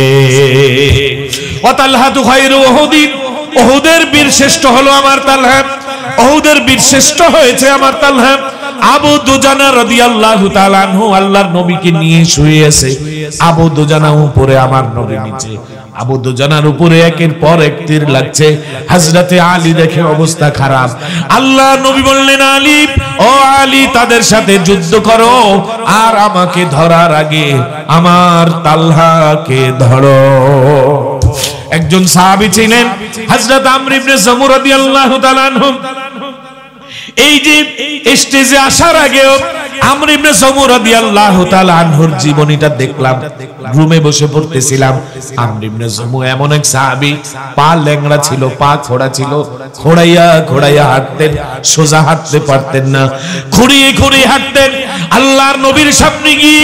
ওয়া তালহা তু খায়রু উহুদিন, উহুদের বীর শ্রেষ্ঠ হলো আমার তালহা, উহুদের বীর শ্রেষ্ঠ হয়েছে আমার তালহা। আবু দুজানা রাদিয়াল্লাহু তাআলা আনহু আল্লাহর নবীকে নিয়ে শুয়ে আছে, আবু দুজানা উপরে আমার নবী নিচে। আবু দুজানার উপরে একের পর এক তীর লাগছে। হযরতে আলী দেখে অবস্থা খারাপ। আল্লাহ নবী বললেন আলী, ও আলী তাদের সাথে যুদ্ধ করো, আর আমাকে ধরার আগে আমার তালহাকে ধরো। একজন সাহাবী ছিলেন হযরত আমর ইবনে জামু রাদিয়াল্লাহু তাআলা আনহু। এই যে স্টেজে আসার আগেও আমর ইবনে জামু রাদিয়াল্লাহু তাআলা আনহুর জীবনীটা দেখলাম, রুমে বসে পড়তেছিলাম। আমর ইবনে জামু এমন এক সাহাবী, পা ল্যাংড়া ছিল, পা খোড়া ছিল, খোড়াইয়া খোড়াইয়া হাঁটতেন, সোজা হাঁটতে পারতেন না, খুঁড়িয়ে খুঁড়িয়ে হাঁটতেন। আল্লাহর নবীর সামনে গিয়ে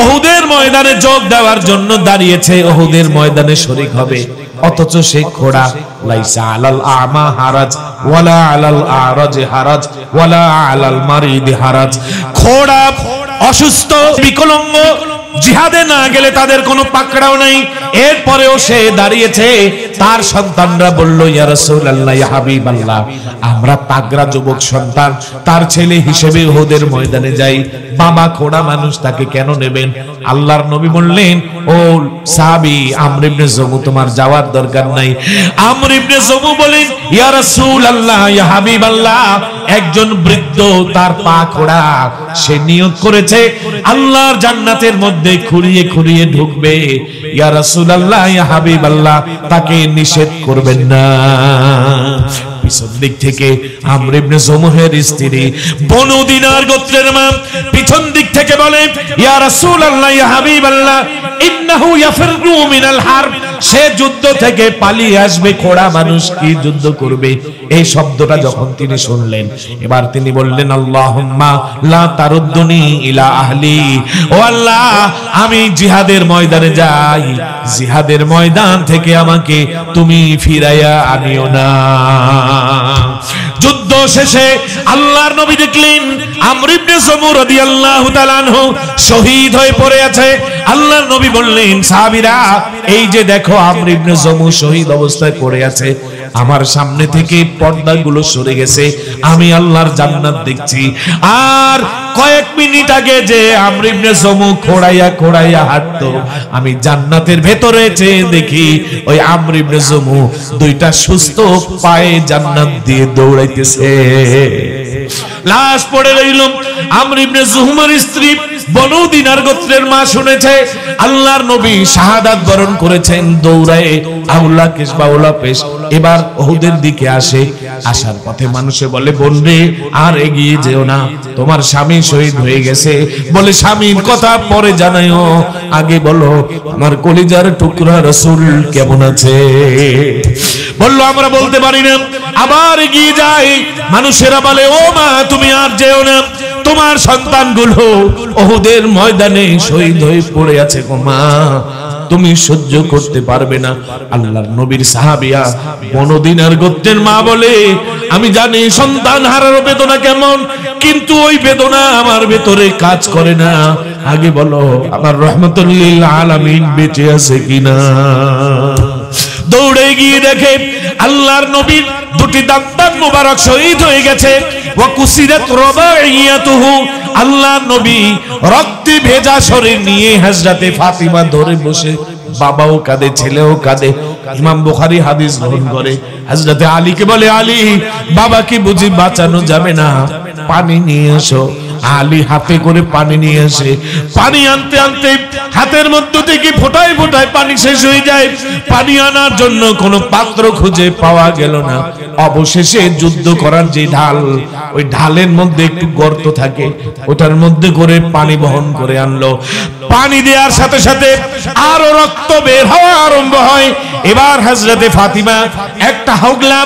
উহুদের ময়দানে যোগ দেওয়ার জন্য দাঁড়িয়েছে, উহুদের ময়দানে শরীক হবে, অথচ সেই খোড়া। লাইসা আলাল আমা হারাজ ওয়ালা আলাল আরাজ হারাজ ওয়ালা আলাল মারিদ হারাজ। খোড়া অসুস্থ বিকলাঙ্গ, জিহাদে না গেলে তাদের কোনো পাকড়াও নাই, এরপরেও সে দাঁড়িয়েছে। তার সন্তানরা বলল ইয়া রাসূলুল্লাহ ইয়া হাবিবাল্লাহ আমরা পাগড়া যুবক সন্তান, তার ছেলে হিসেবে উহুদের ময়দানে যাই, বাবা খোড়া মানুষ, তাকে কেন নেবেন? আল্লাহর নবী বললেন ও সাহাবী আমর ইবনে জামু তোমার যাওয়ার দরকার নাই। আমর ইবনে জামু বলেন ইয়া রাসূলুল্লাহ ইয়া হাবিবাল্লাহ একজন বৃদ্ধ, তার পা খোড়া, সে নিয়ত করেছে আল্লাহর জান্নাতের মধ্যে খুঁড়িয়ে খুঁড়িয়ে ঢুকবে। ইয়া রাসূলুল্লাহ ইয়া হাবিবাল্লাহ তাকে নিষেধ করবেন না। পিছন দিক থেকে আমর ইবনে জামুহের স্ত্রী বনু দিনার গোত্রের মা পিছন দিক থেকে বলে ইয়া রাসূলুল্লাহ ইয়া হাবিবাল্লাহ ইন্নাহু ইয়াফিরু মিনাল হারব, সে যুদ্ধ থেকে পালিয়ে আসবে, খোড়া মানুষ কি যুদ্ধ করবে? এই শব্দটা যখন তিনি শুনলেন, এবার তিনি বললেন আল্লাহুম্মা লা তারুদ্দুনি ইলা আহলি, ও আল্লাহ আমি জিহাদের ময়দানে যাই, জিহাদের ময়দান থেকে আমাকে তুমি ফিরাইয়া আনিও না। যুদ্ধ শেষে আল্লাহর নবী দেখলেন আমর ইবনে জামু রাদিয়াল্লাহু তাআলা আনহু শহীদ হয়ে পড়ে আছে। আল্লাহর নবী বললেন সাহাবীরা এই যে দেখো আমর ইবনে জামু শহীদ অবস্থায় পড়ে আছে, আমার সামনে থেকে পর্দাগুলো সরে গেছে, আমি আল্লাহর জান্নাত দেখছি। আর কয়েক মিনিট আগে যে আমর ইবনে জামু খোড়াইয়া খোড়াইয়া হাঁটতো, আমি জান্নাতের ভেতরে চেয়ে দেখি ওই আমর ইবনে জামু দুইটা সুস্থ পায়ে জান্নাত দিয়ে দৌড়াইতেছে। লাশ পড়ে রইল। আমর ইবনে জুহমার স্ত্রী বনু দিনার গোত্রের মা শুনেছে আল্লাহর নবী শাহাদাত বরণ করেছেন, দৌড়ায় আউলা কেশ বাউলা পেশ এবার উহুদের দিকে আসে। আসার পথে মানুষে বলে বোন রে আর এগিয়ে যেও না, তোমার স্বামী শহীদ হয়ে গেছে। বলে স্বামীর কথা পরে জানাইও, আগে বলো আমার কলিজার টুকরা রাসূল কেমন আছে। বললো আমরা বলতে পারি না। আবার এগিয়ে যায়, মানুষেরা বলে ও মা তুমি আর যেও না, তোমার সন্তানগুলো উহুদের ময়দানে শহীদ হয়ে পড়ে আছে গো মা, তুমি সহ্য করতে পারবে না। আল্লাহর নবীর সাহাবিয়া বনু দিনার গোত্রের মা বলে, আমি জানি সন্তান হারার বেদনা কেমন, কিন্তু ওই বেদনা আমার ভেতরে কাজ করে না। আগে বলো আমার রহমতুল লিল আলামিন বেঁচে আছে কিনা। দৌড়ে গিয়ে দেখে আল্লাহর নবীর দুটি দাঁত মোবারক শহীদ হয়ে গেছে। ওয়া কুসিরাত রবাইয়াতুহু, আল্লাহর নবী রক্তে ভেজা শরীর নিয়ে হযরতে ফাতিমা ধরে বসে, বাবাও কাঁদে ছেলেও কাঁদে। ইমাম বুখারী হাদিস বর্ণনা করে হযরতে আলীকে বলে, আলী বাবাকে বুঝি বাঁচানো যাবে না, পানি নিয়ে এসো। আলী হাতে করে পানি নিয়ে আসে। পানি আনতে আনতে হাতের মধ্যে থেকে ফোঁটায় ফোঁটায় পানি শেষ হয়ে যায়। পানি আনার জন্য কোনো পাত্র খুঁজে পাওয়া গেল না। অবশেষে যুদ্ধ করার যে ঢাল, ওই ঢালের মধ্যে একটু গর্ত থাকে, ওটার মধ্যে করে পানি বহন করে আনলো। পানি দেওয়ার সাথে সাথে আরো রক্ত বের হওয়া আরম্ভ হয়। এবার হযরতে ফাতিমা একটা হাগলা,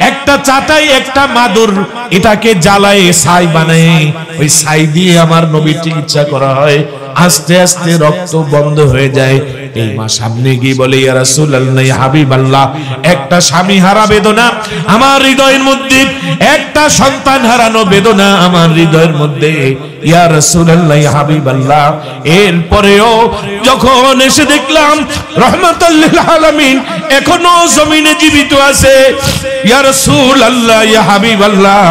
একটা চাটাই, একটা মাদুর, এটাকে জ্বালায় ছাই বানায়, ওই ছাই দিয়ে আমার নবীর চিকিৎসা করা হয়। আস্তে আস্তে রক্ত বন্ধ হয়ে যায়। এই মা সামনে গিয়ে বলে, ইয়া রাসূলুল্লাহ, ইয়া হাবিবাল্লাহ, একটা স্বামী হারা বেদনা আমার হৃদয়ের মধ্যে, একটা সন্তান হারানো বেদনা আমার হৃদয়ের মধ্যে, ইয়া রাসূলুল্লাহ, ইয়া হাবিবাল্লাহ। এরপরেও যখন এসে দেখলাম রহমাতুল লিল আলামিন এখনো জমিনে জীবিত আছে, ইয়া রাসূলুল্লাহ, ইয়া হাবিবাল্লাহ,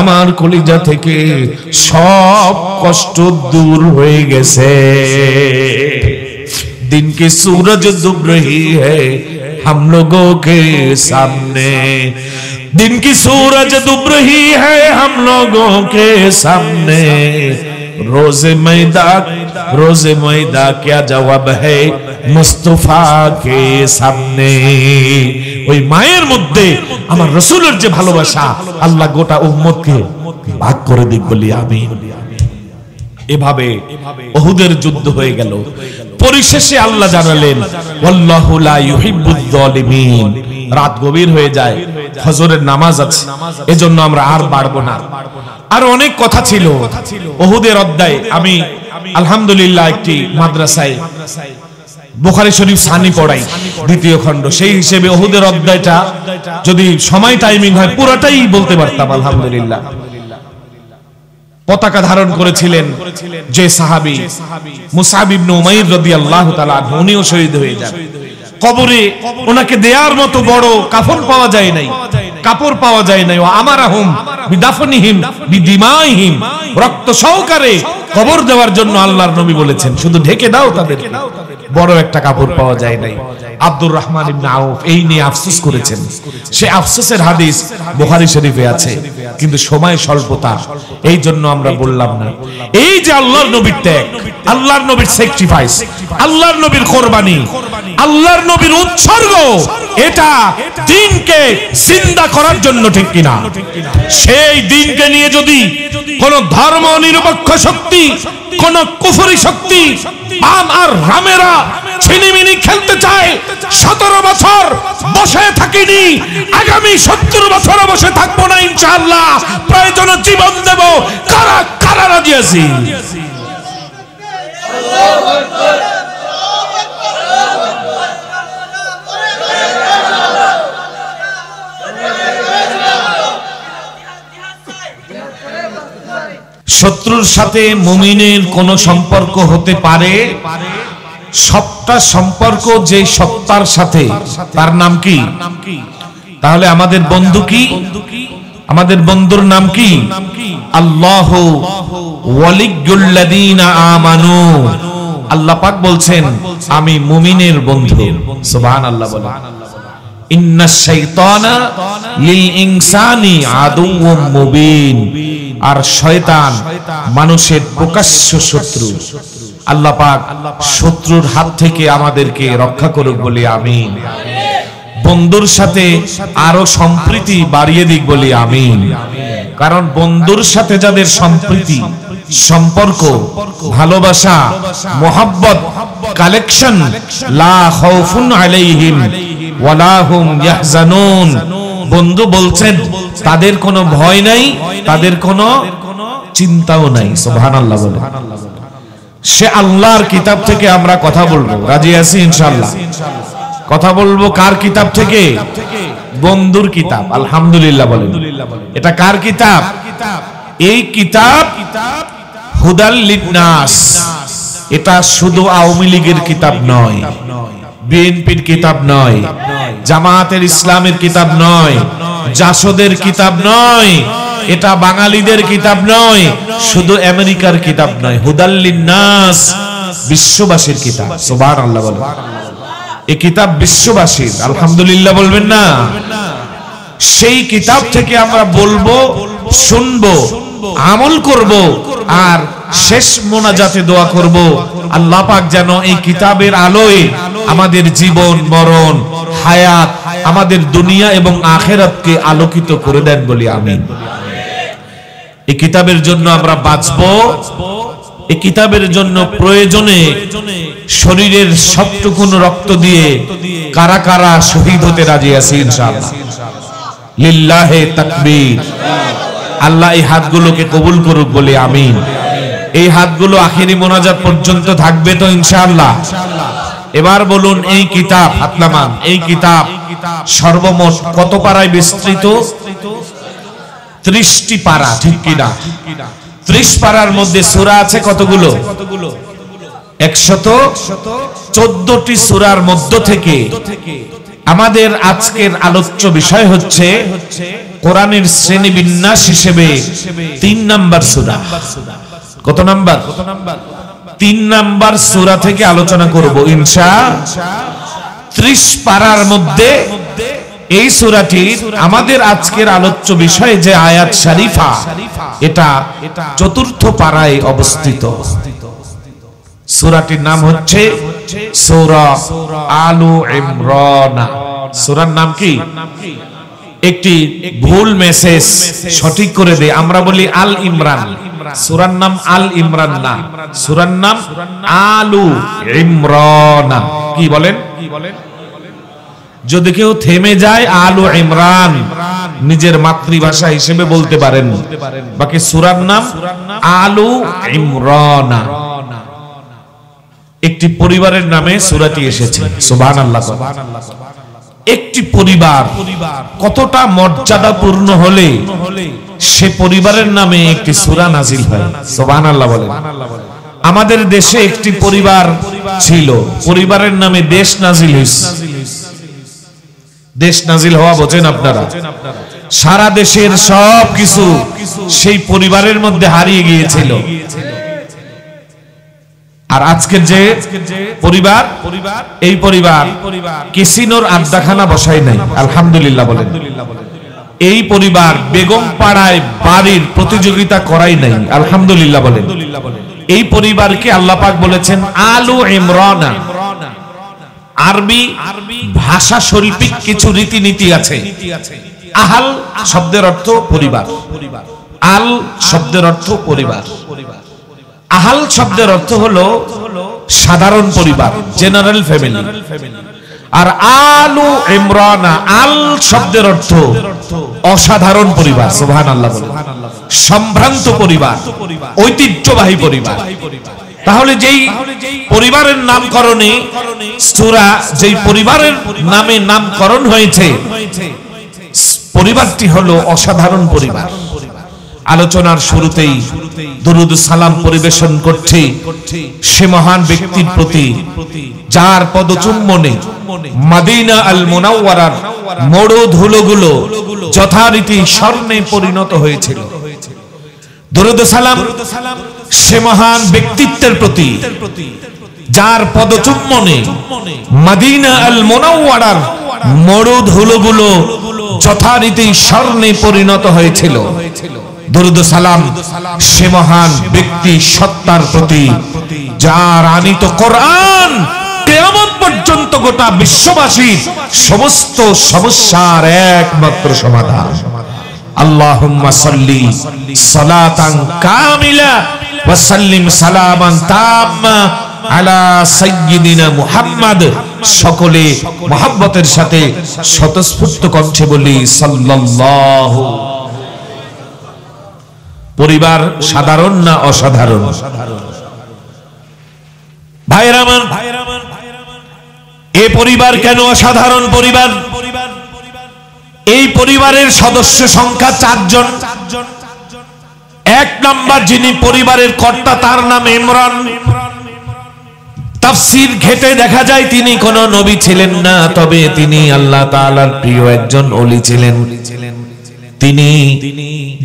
আমার কলিজা থেকে সব কষ্ট দূর হয়ে গেছে। दिन की सूरज डूब रही है हम लोगों के सामने, दिन की सूरज डूब रही है हम लोगों के सामने, रोज़े मैदा क्या जवाब है मुस्तफा के सामने। ওই মায়ের মধ্যে আমার রাসূলের যে ভালোবাসা, আল্লাহ গোটা উম্মতকে ভাগ করে দিক বলি আমিন। এভাবে উহুদের যুদ্ধ হয়ে গেল। পরিশেষে আল্লাহ জানালেন, ওয়াল্লাহু লা ইউহিব্বুয যালিমিন। রাত গভীর হয়ে যায়, ফজরের নামাজ আছে, এজন্য আমরা আর বাড়বো না। আর অনেক কথা ছিল উহুদের অধ্যায়। আমি আলহামদুলিল্লাহ একটি মাদ্রাসায় বুখারী শরীফ সানি পড়াই, দ্বিতীয় খণ্ড, সেই হিসেবে উহুদের অধ্যায়টা যদি সময় টাইমিং হয় পুরোটাই বলতে পারতাম। আলহামদুলিল্লাহ। পতাকা ধারণ করেছিলেন যে সাহাবী মুসআব ইবনে উমাইর রাদিয়াল্লাহু তাআলা আনহু, উনিও শহীদ হয়ে যান। কবরে ওনাকে দেয়ার মতো বড় কাফন পাওয়া যায় নাই, কাপড় পাওয়া যায় নাই। আমারাহুম বিদাফনিহিম বিদিমাইহিম, রক্ত সহকারে কবর দেওয়ার জন্য আল্লাহর নবী বলেছেন, শুধু ঢেকে দাও তাদেরকে, বড় একটা কাপড় পাওয়া যায় নাই। আব্দুর রহমান ইবনে আউফ এই নিয়ে আফসোস করেছেন। সে আফসোসের হাদিস বুখারী শরীফে আছে, কিন্তু সময় স্বল্পতা, এই জন্য আমরা বললাম না। এই যে আল্লাহর নবীর ত্যাগ, আল্লাহর নবীর স্যাক্রিফাইস, আল্লাহর নবীর কোরবানি, আল্লাহর নবীর উৎসর্গ, এটা দ্বীনকে জিন্দা করার জন্য, ঠিক কিনা? সেই দ্বীনকে নিয়ে যদি কোন ধর্ম নিরপেক্ষ শক্তি, কোন কুফরি শক্তি, বাম আর রামেরা ছিনিমিনি খেলতে চায়, 17 বছর বসে থাকিনি, আগামী 70 বছর বসে থাকবো না ইনশাআল্লাহ। প্রয়োজনে জীবন দেব। কারা কারা রাজি আছি? আল্লাহু আকবার। শত্রুর সাথে মুমিনের কোন সম্পর্ক হতে পারে? সবটা সম্পর্ক যে সত্তার সাথে, তার নাম কি? তাহলে আমাদের বন্ধু কি? আমাদের বন্ধুর নাম কি? আল্লাহু ওয়ালিয়্যুল লাযীনা আমানু। আল্লাহ পাক বলছেন, আমি মুমিনের বন্ধু। সুবহানাল্লাহ বলেন। ইন্নাশ শাইতানা লিল ইনসানি আদুউম মুবিন। আর শয়তান মানুষের প্রকাশ্য শত্রু। আল্লাহ পাক শত্রুর হাত থেকে আমাদেরকে রক্ষা করুক বলি আমিন। বন্ধুর সাথে আরো সম্প্রীতি বাড়িয়ে দিক বলি আমিন। কারণ বন্ধুর সাথে যাদের সম্প্রীতি, সম্পর্ক, ভালোবাসা, মোহাব্বত, কালেকশন, লা খাউফুন আলাইহিম ওয়ালা হুম ইয়াহজানুন। বন্ধু বলছেন তাদের কোনো ভয় নাই, তাদের কোনো চিন্তাও নাই। সুবহানাল্লাহ বলে। সে আল্লাহর কিতাব থেকে আমরা কথা বলবো, রাজি আছি ইনশাআল্লাহ। কথা বলবো কার কিতাব থেকে? বন্ধুর কিতাব। আলহামদুলিল্লাহ বলেন। এটা কার কিতাব? এই কিতাব হুদাল লিন্নাস। এটা শুধু আওয়ামী লীগের কিতাব নয়, বিএনপির কিতাব নয়, জামায়াতের ইসলামের কিতাব নয়, জাসদের কিতাব নয়, এটা বাঙালিদের কিতাব নয়, শুধু আমেরিকার কিতাব নয়, হুদাল লিন্নাস, বিশ্ববাসীর কিতাব। সুবহানাল্লাহ বলেন। এই কিতাব বিশ্ববাসীর। আলহামদুলিল্লাহ বলবেন না? সেই কিতাব থেকে আমরা বলবো, শুনবো, আমল করব, আর শেষ মোনাজাতে দোয়া করব, আল্লাহ পাক যেন এই কিতাবের আলোয় আমাদের জীবন মরণ হায়াত, আমাদের দুনিয়া এবং আখিরাতকে আলোকিত করে দেন বলি আমিন। এই কিতাবের জন্য আমরা বাঁচবো। এই কিতাবের জন্য প্রয়োজনে শরীরের সবটুকুন রক্ত দিয়ে কারা কারা শহীদ হতে রাজি আছি ইনশাআল্লাহ। লিল্লাহে তাকবীর। আল্লাহ এই হাতগুলোকে কবুল করুক বলে আমিন। এই হাতগুলো আখেরি মোনাজাত পর্যন্ত থাকবে তো ইনশাআল্লাহ। এবার বলুন, এই কিতাব, হাত নামান, এই কিতাব সর্বমোট কত পারায় বিস্তৃত? 30টি পারা, ঠিক কিনা? 30 পারার মধ্যে সূরা আছে কতগুলো? 114টি সূরার মধ্য থেকে আমাদের আজকের আলোচ্য বিষয় হচ্ছে কোরআনের শ্রেণী বিন্যাস হিসেবে 3 নাম্বার সূরা। কত নাম্বার? 3 নাম্বার সূরা থেকে আলোচনা করব ইনশাআল্লাহ। 30 পারার মধ্যে এই সূরাটির আমাদের আজকের আলোচ্য বিষয় যে আয়াত শরীফা, এটা 4র্থ পারায় অবস্থিত। সূরাটির নাম হচ্ছে সূরা আলু ইমরান। সূরার নাম কি? একটি ভুল মেসেজ সঠিক করে দে, আমরা বলি আল ইমরান। সূরার নাম আল ইমরান না, সূরার নাম আলু ইমরান। কি বলেন? যদি কেউ থেমে যায় আলু ইমরান নিজের মাতৃভাষা হিসেবে বলতে পারেন, বাকি সূরার নাম আলু ইমরান। একটি পরিবারের নামে সূরাটি এসেছে। সুবহানাল্লাহ। একটি পরিবার কতটা মর্যাদাপূর্ণ হলে সে পরিবারের নামে একটি সূরা নাজিল হয়। সুবহানাল্লাহ বলেন। আমাদের দেশে একটি পরিবার ছিল, পরিবারের নামে দেশ নাজিল হয়েছে। দেশ নাজিল হওয়া বোঝেন আপনারা? সারা দেশের সব কিছু সেই পরিবারের মধ্যে হারিয়ে গিয়েছিল। আর আজকের যে পরিবার, এই পরিবার কিসিনোর আড্ডাখানা বসাই নাই। আলহামদুলিল্লাহ বলেন। এই পরিবার বেগম পাড়ায় বাড়ির প্রতিযোগিতা করাই নাই। আলহামদুলিল্লাহ বলেন। এই পরিবারকে আল্লাহ পাক বলেছেন আলু ইমরান। আরবি ভাষা শৈল্পিক কিছু রীতিনীতি আছে। আহাল শব্দের অর্থ পরিবার, আল শব্দের অর্থ পরিবার। আহাল শব্দের অর্থ হলো সাধারণ পরিবার, জেনারেল ফ্যামিলি। আর আলু ইমরান, আল শব্দের অর্থ অসাধারণ পরিবার। সুবহানাল্লাহ বলেন। সম্ভ্রান্ত পরিবার, ঐতিহ্যবাহী পরিবার। তাহলে যেই পরিবারের নামকরণে সূরা, যেই পরিবারের নামে নামকরণ হয়েছে, পরিবারটি হলো অসাধারণ পরিবার। আলোচনার শুরুতেই দুরুদ সালাম পরিবেশন করছি সে মহান ব্যক্তির প্রতি যার পদচুম্বনে মদিনা আল মুনাওয়ারার মোড় ধুলোগুলো যথারীতি স্বর্ণে পরিণত হয়েছিল। দুরুদ সালাম সে মহান ব্যক্তিত্বের প্রতি যার পদচুম্বনে মদিনা আল মুনাওয়ারার মোড় ধুলোগুলো যথারীতি স্বর্ণে পরিণত হয়েছিল। দুরুদ সালাম সে মহান ব্যক্তি সত্তার প্রতি যার আনিত কোরআন কিয়ামত পর্যন্ত গোটা বিশ্ববাসীর সমস্ত সমস্যার একমাত্র সমাধান। আল্লাহুম্মা সাল্লি সালাতান কামিলা ওয়া সাল্লিম সালামান তাম্মা আলা সাইয়্যিদিনা মুহাম্মদ। সকলে মুহাব্বতের সাথে স্বতঃস্ফূর্ত কণ্ঠে বলি সাল্লাল্লাহু। পরিবার সাধারণ না অসাধারণ? ভাইরা আমার, এই পরিবার কেন অসাধারণ পরিবার? এই পরিবারের সদস্য সংখ্যা 4 জন। 1 নাম্বার যিনি পরিবারের কর্তা তার নাম ইমরান। তাফসীর ঘেটে দেখা যায় তিনি কোনো নবী ছিলেন না, তবে তিনি আল্লাহ তাআলার প্রিয় একজন ওলি ছিলেন। তিনি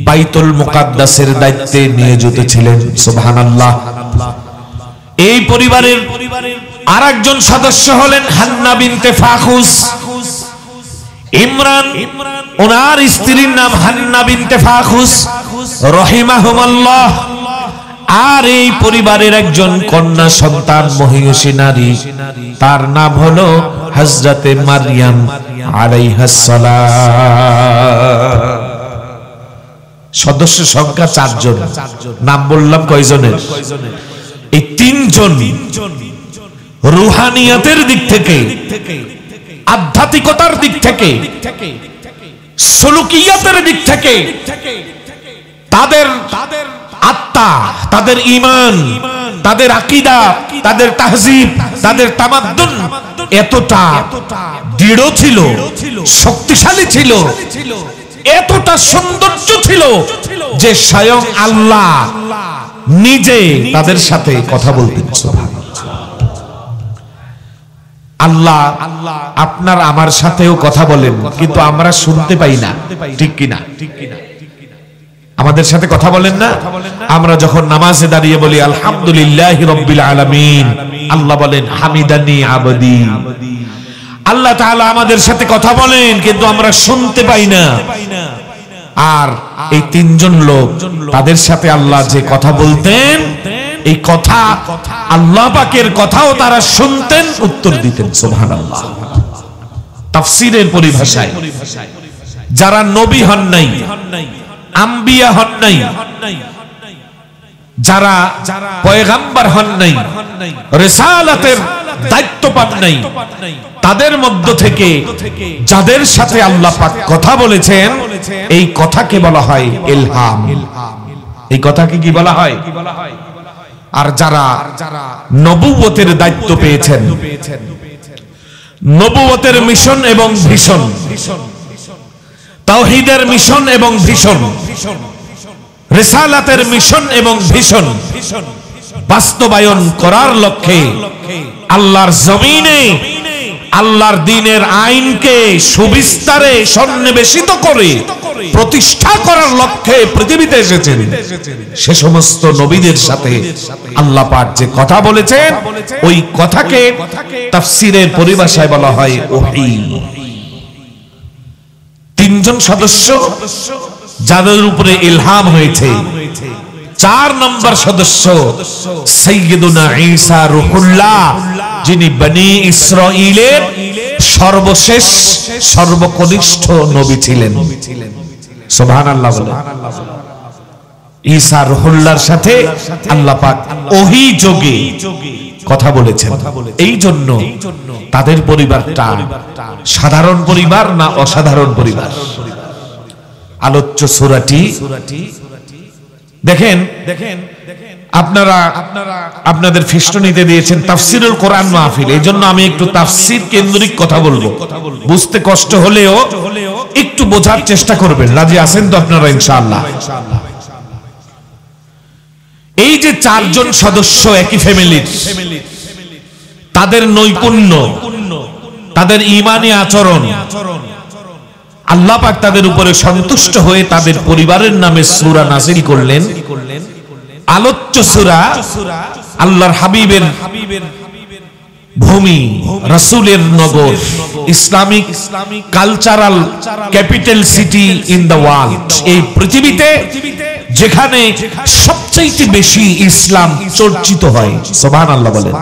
বাইতুল মুকাদ্দাসের দায়িত্বে নিয়োজিত ছিলেন। সুবহানাল্লাহ। এই পরিবারের আরেকজন সদস্য হলেন হান্না বিনতে ফাখুস। ইমরান ওনার স্ত্রীর নাম হান্না বিনতে ফাখুস রহিমাহুমাল্লাহ। আর এই পরিবারের একজন কন্যা সন্তান মহিষী নারী, তার নাম হলো হযরতে মারইয়াম আলাইহাস সালাম। সদস্য সংখ্যা 4 জন। নাম বললাম কয়জনের? এই 3 জন রুহানিয়াতের দিক থেকে, আধ্যাত্মিকতার দিক থেকে, সুলুকিয়াতের দিক থেকে, তাদের আত্মা, তাদের ঈমান, তাদের আকীদা, তাদের তাহজিব, তাদের তামাদ্দুন এতটা দৃঢ় ছিল, শক্তিশালী ছিল, এতটা সৌন্দর্য ছিল যে স্বয়ং আল্লাহ নিজে তাদের সাথে কথা বলতেন। আল্লাহ আপনার আমার সাথেও কথা বলেন, কিন্তু আমরা শুনতে পাই না, ঠিক কিনা? আমাদের সাথে কথা বলেন না? আমরা যখন নামাজে দাঁড়িয়ে বলি আলহামদুলিল্লাহি রাব্বিল আলামিন, আল্লাহ বলেন হামিদানি আবদি। আল্লাহ তাআলা আমাদের সাথে কথা বলেন, কিন্তু আমরা শুনতে পাই না। আর এই 3 জন লোক, তাদের সাথে আল্লাহ যে কথা বলতেন, এই কথা আল্লাহ পাকের কথাও তারা শুনতেন, উত্তর দিতেন। সুবহানাল্লাহ। তাফসীরের পরিভাষায় যারা নবী হন নাই, আম্বিয়া হন নাই, যারা পয়গাম্বর হন নাই, রিসালাতের দায়িত্ব পান নাই, তাদের মধ্য থেকে যাদের সাথে আল্লাহ পাক কথা বলেছেন, এই কথাকে বলা হয় ইলহাম। এই কথাকে কি বলা হয়? আর যারা নবুয়তের দায়িত্ব পেয়েছেন, নবুয়তের মিশন এবং ভিশন, তাওহীদের মিশন এবং ভিশন, রিসালাতের মিশন এবং ভিশন বাস্তবায়ন করার লক্ষ্যে আল্লাহর জমিনে আল্লাহর দ্বীনের আইনকে সুবিস্তারে সন্নিবেশিত করে প্রতিষ্ঠা করার লক্ষ্যে পৃথিবীতে এসেছেন, সে সমস্ত নবীদের সাথে আল্লাহ পাক যে কথা বলেছেন, ওই কথাকে তাফসীরের পরিভাষায় বলা হয় ওহী। 3 জন সদস্য যাদের উপরে ইলহাম হয়েছে। 4 নম্বর সদস্য সাইয়্যিদুনা ঈসা রূহুল্লাহ, যিনি বনি ইসরাঈলের সর্বশেষ সর্বকনিষ্ঠ নবী ছিলেন। সুবহানাল্লাহ বলে। ঈসা রূহুল্লাহর সাথে আল্লাহ পাক ওহী যোগে কথা বলেছেন। এই জন্য তাদের পরিবারটা সাধারণ পরিবার না অসাধারণ পরিবার? আলোচ্য সূরাটি দেখেন, আপনারা আপনাদের ফিস্টনিতে দিয়েছেন তাফসীরুল কোরআন মাহফিল। এই জন্য আমি একটু তাফসীর কেন্দ্রিক কথা বলবো। বুঝতে কষ্ট হলেও একটু বোঝার চেষ্টা করবেন। রাজি আছেন তো আপনারা ইনশাআল্লাহ? এই যে 4 জন সদস্য একই ফ্যামিলির, তাদের নৈপুণ্য, তাদের ঈমানি আচরণ, আল্লাহ পাক তাদের উপরে সন্তুষ্ট হয়ে তাদের পরিবারের নামে সূরা নাযিল করলেন। আলোচ্য সূরা আল্লাহর হাবিবের ভূমি, রাসূলের নগর, Islamic cultural capital city in the world, এই পৃথিবীতে যেখানে সবচেয়ে বেশি ইসলাম চর্চিত হয়। সুবহানাল্লাহ বলেন।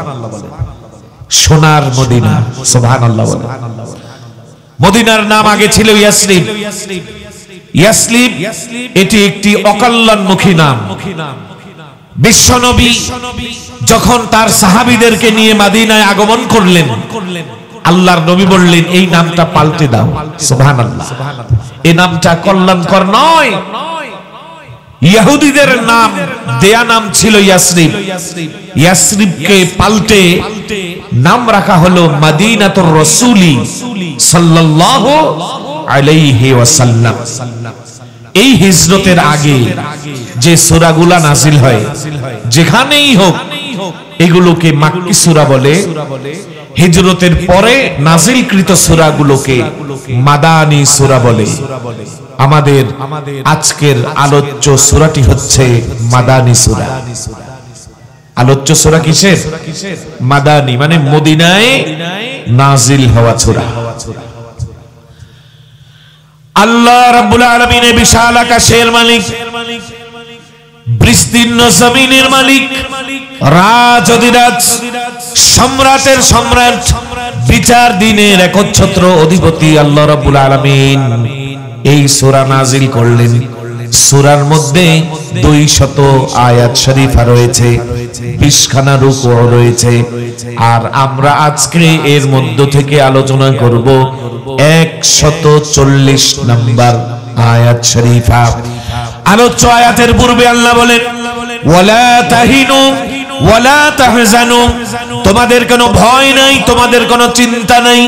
সোনার মদিনা। সুবহানাল্লাহ বলেন। মদিনার নাম আগে ছিল ইয়াসরিব। ইয়াসরিব এটি একটি অকল্যাণমুখী নাম। বিশ্বনবী যখন তার সাহাবীদেরকে নিয়ে মদিনায় আগমন করলেন, আল্লাহর নবী বললেন এই নামটা পাল্টে দাও। সুবহানাল্লাহ। এই নামটা কল্যাণকর নয়। ইহুদিদের নাম দেয়া নাম ছিল ইয়াসরিব, ইয়াসরিবকে পাল্টে নাম রাখা হলো মদিনাতুর রাসূলি সাল্লাল্লাহু আলাইহি ওয়াসাল্লাম। এই হিজরতের আগে যে সূরাগুলা নাজিল হয় যেখানেই হোক এগুলোকে মাক্কি সূরা বলে, হিজরতের পরে নাজিলকৃত সূরাগুলোকে মাদানী সূরা বলে। আমাদের আজকের আলোচ্য সূরাটি হচ্ছে মাদানী সূরা। আলোচ্য সূরা কিসের? মাদানী, মানে মদিনায় নাজিল হওয়া সূরা। আল্লাহ রাব্বুল আলামিন বিশাল আকাশের মালিক, বিস্তীর্ণ জমিনের মালিক, রাজ অধিরাজ, সম্রাটের সম্রাট, বিচার দিনের একচ্ছত্র অধিপতি আল্লাহ রাব্বুল আলামিন এই সূরা নাজিল করলেন। সূরার মধ্যে 200 আয়াত শরীফা রয়েছে, 20 খানা রুকু রয়েছে। আর আমরা আজকে এর মধ্য থেকে আলোচনা করব 140 নম্বর আয়াত শরীফা। আলোচ্য আয়াতের পূর্বে আল্লাহ বলেন, ওয়ালা তাহিনু ওয়ালা তাহজানু, তোমাদের কোনো ভয় নাই, তোমাদের কোনো চিন্তা নাই।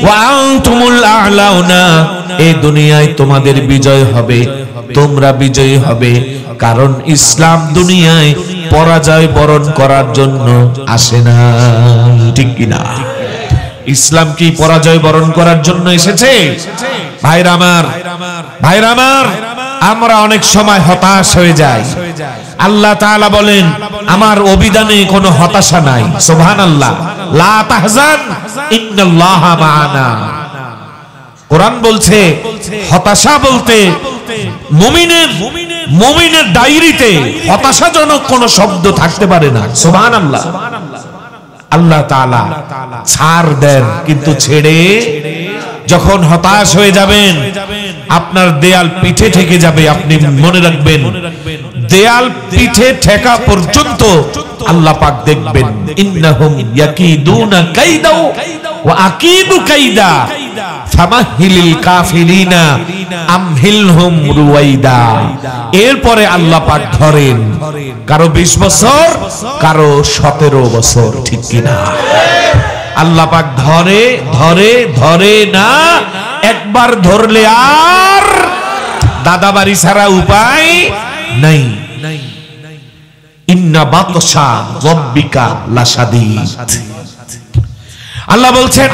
ওয়া আনতুমুল আ'লাউনা, এই দুনিয়ায় তোমাদের বিজয় হবে, তোমরা বিজয়ী হবে। কারণ ইসলাম দুনিয়ায় পরাজয় বরণ করার জন্য আসে না, ঠিক কিনা? ইসলাম কি পরাজয় বরণ করার জন্য এসেছে? ভাইরা আমার, ভাইরা আমার, আমরা অনেক সময় হতাশ হয়ে যাই। আল্লাহ তাআলা বলেন আমার অভিধানে কোনো হতাশা নাই। সুবহানাল্লাহ, লা তাহজান ইন্নাল্লাহা মা'ানা। কোরআন বলছে হতাশা বলতে মুমিনের ডায়েরিতে হতাশাজনক কোনো শব্দ থাকতে পারে না। সুবহানাল্লাহ। আল্লাহ তাআলা ছাড় দেন কিন্তু ছেড়ে, যখন হতাশ হয়ে যাবেন আপনার দেয়াল পিঠে ঠেকে যাবে, আপনি মনে রাখবেন দেয়াল পিঠে ঠেকা পর্যন্ত আল্লাহ পাক দেখবেন, ইন্নাহুম ইয়াকিদুনা কাইদা ওয়া আকিদু কাইদা ফামাহিলিল কাফিরিনা আমহিলহুম রুয়াইদা। এরপরে আল্লাহ পাক ধরেন কারো 20 বছর, কারো 17 বছর, ঠিক কিনা? আল্লাহ পাক ধরে ধরে ধরে না, একবার ধরলে আর দাদাবাড়ি ছাড়া উপায় নাই। ইন্না বাতশা রাব্বিকা লাশাদীদ। আল্লাহ বলছেন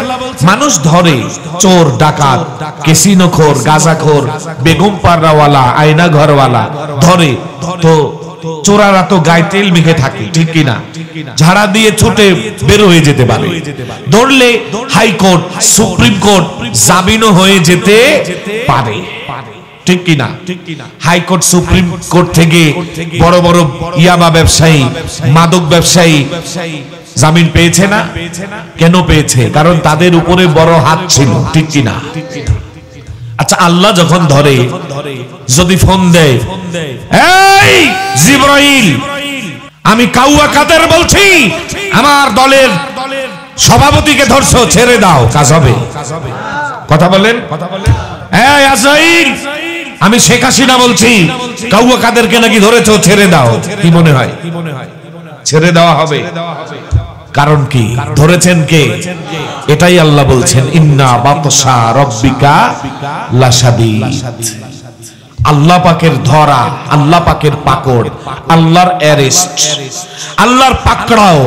মানুষ ধরে, চোর, ডাকাত, ক্যাসিনোখোর, গাঁজাখোর, বেগম পাড়াওয়ালা, আয়না ঘরওয়ালা ধরে তো চোরারা তো গায়ে তেল মেখে থাকে, ঠিক কিনা? ঝাড়া দিয়ে ছুটে বের হয়ে যেতে পারে। ধরলে হাইকোর্ট, সুপ্রিম কোর্ট জামিনও হয়ে যেতে পারে, ঠিক কিনা? হাইকোর্ট, সুপ্রিম কোর্ট থেকে বড় বড় ইয়াবা ব্যবসায়ী, মাদক ব্যবসায়ী জামিন পেয়েছে না? কেন পেয়েছে? কারণ তাদের উপরে বড় হাত ছিল, ঠিক কিনা? আচ্ছা, আল্লাহ যখন ধরে, যদি ফোন দেয়, এই জিবরাইল, আমি কাউয়া কাদের বলছি, আমার দলের সভাপতিকে ধরছো, ছেড়ে দাও, কাজ হবে। কথা বলেন, এই আজরাইল, আমি শেখ হাসিনা বলছি, কাউয়া কাদেরকে নাকি ধরেছো, ছেড়ে দাও। কি মনে হয়? ছেড়ে দেওয়া হবে? কারণ কি? ধরেছেন কে? এটাই আল্লাহ বলছেন, ইন্না বাতশা রাব্বিকা লাশাদীদ। আল্লাহ পাকের ধরা, আল্লাহ পাকের পাকড়, আল্লাহর অ্যারেস্ট, আল্লাহর পাকড়াও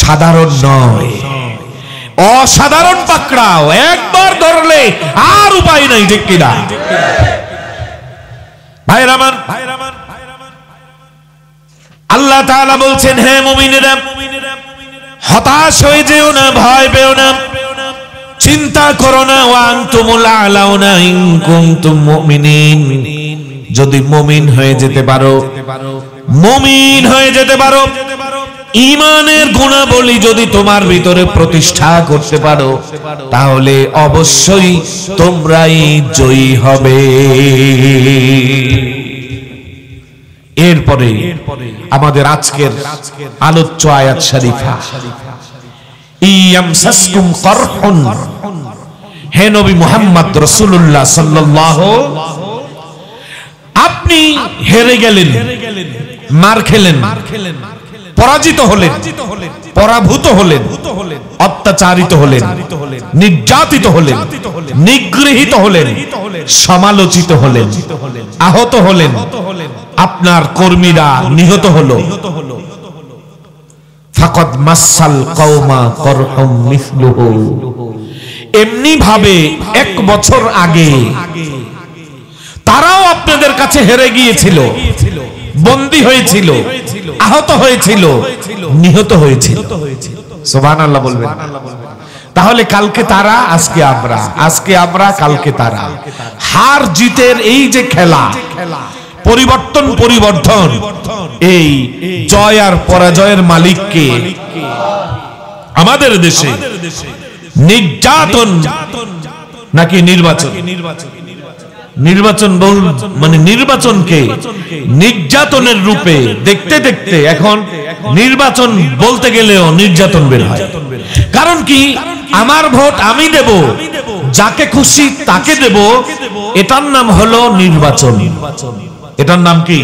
সাধারণ নয়, অসাধারণ পাকড়াও। একবার ধরলে আর উপায় নাই, ঠিক কিনা? ভাইরা আমার, আল্লাহ তাআলা বলছেন, হে মুমিনেরা, হতাশ হয়ে যেও না, ভয় পেও না, চিন্তা করো না। ওয়া আনতুমুল আ'লাউনা ইন কুনতুম মুমিনিন, যদি মুমিন হয়ে যেতে পারো, মুমিন হয়ে যেতে পারো, ঈমানের গুণাবলী যদি তোমার ভিতরে প্রতিষ্ঠা করতে পারো, তাহলে অবশ্যই তোমরাই জয়ী হবে। এরপরে আমাদের আজকের আলোচ্য আয়াত শরীফা, ইয়ামসাসকুম করহুন, হে নবী মুহাম্মদ রাসূলুল্লাহ সাল্লাল্লাহু, আপনি আপনি হেরে গেলেন, মার খেলেন, পরাজিত হলেন, পরাভূত হলেন, অত্যাচারিত হলেন, নির্যাতিত হলেন, নিগৃহীত হলেন, সমালোচিত হলেন, আহত হলেন, আপনার কর্মীরা নিহত হলো। ফাকাদ মাসাল কওমা করহুম মিসলুহু, এমনি ভাবে 1 বছর আগে তারাও আপনাদের কাছে হেরে গিয়েছিল, বন্দী হয়েছিল, আহত হয়েছিল, নিহত হয়েছিল। সুবহানাল্লাহ বলবেন। তাহলে কালকে তারা, আজকে আমরা, আজকে আমরা, কালকে তারা। হার জিতের এই যে খেলা, পরিবর্তন পরিবর্ধন, এই জয় আর পরাজয়ের মালিককে আমাদের দেশে নির্যাতন নাকি নির্বাচন? নির্বাচন মানে নির্বাচনকে নির্যাতনের রূপে দেখতে দেখতে এখন নির্বাচন বলতে গেলেও নির্যাতন বের হয়। কারণ কি? আমার ভোট আমি দেব, যাকে খুশি তাকে দেব, এটার নাম হলো নির্বাচন। এটার নাম কি?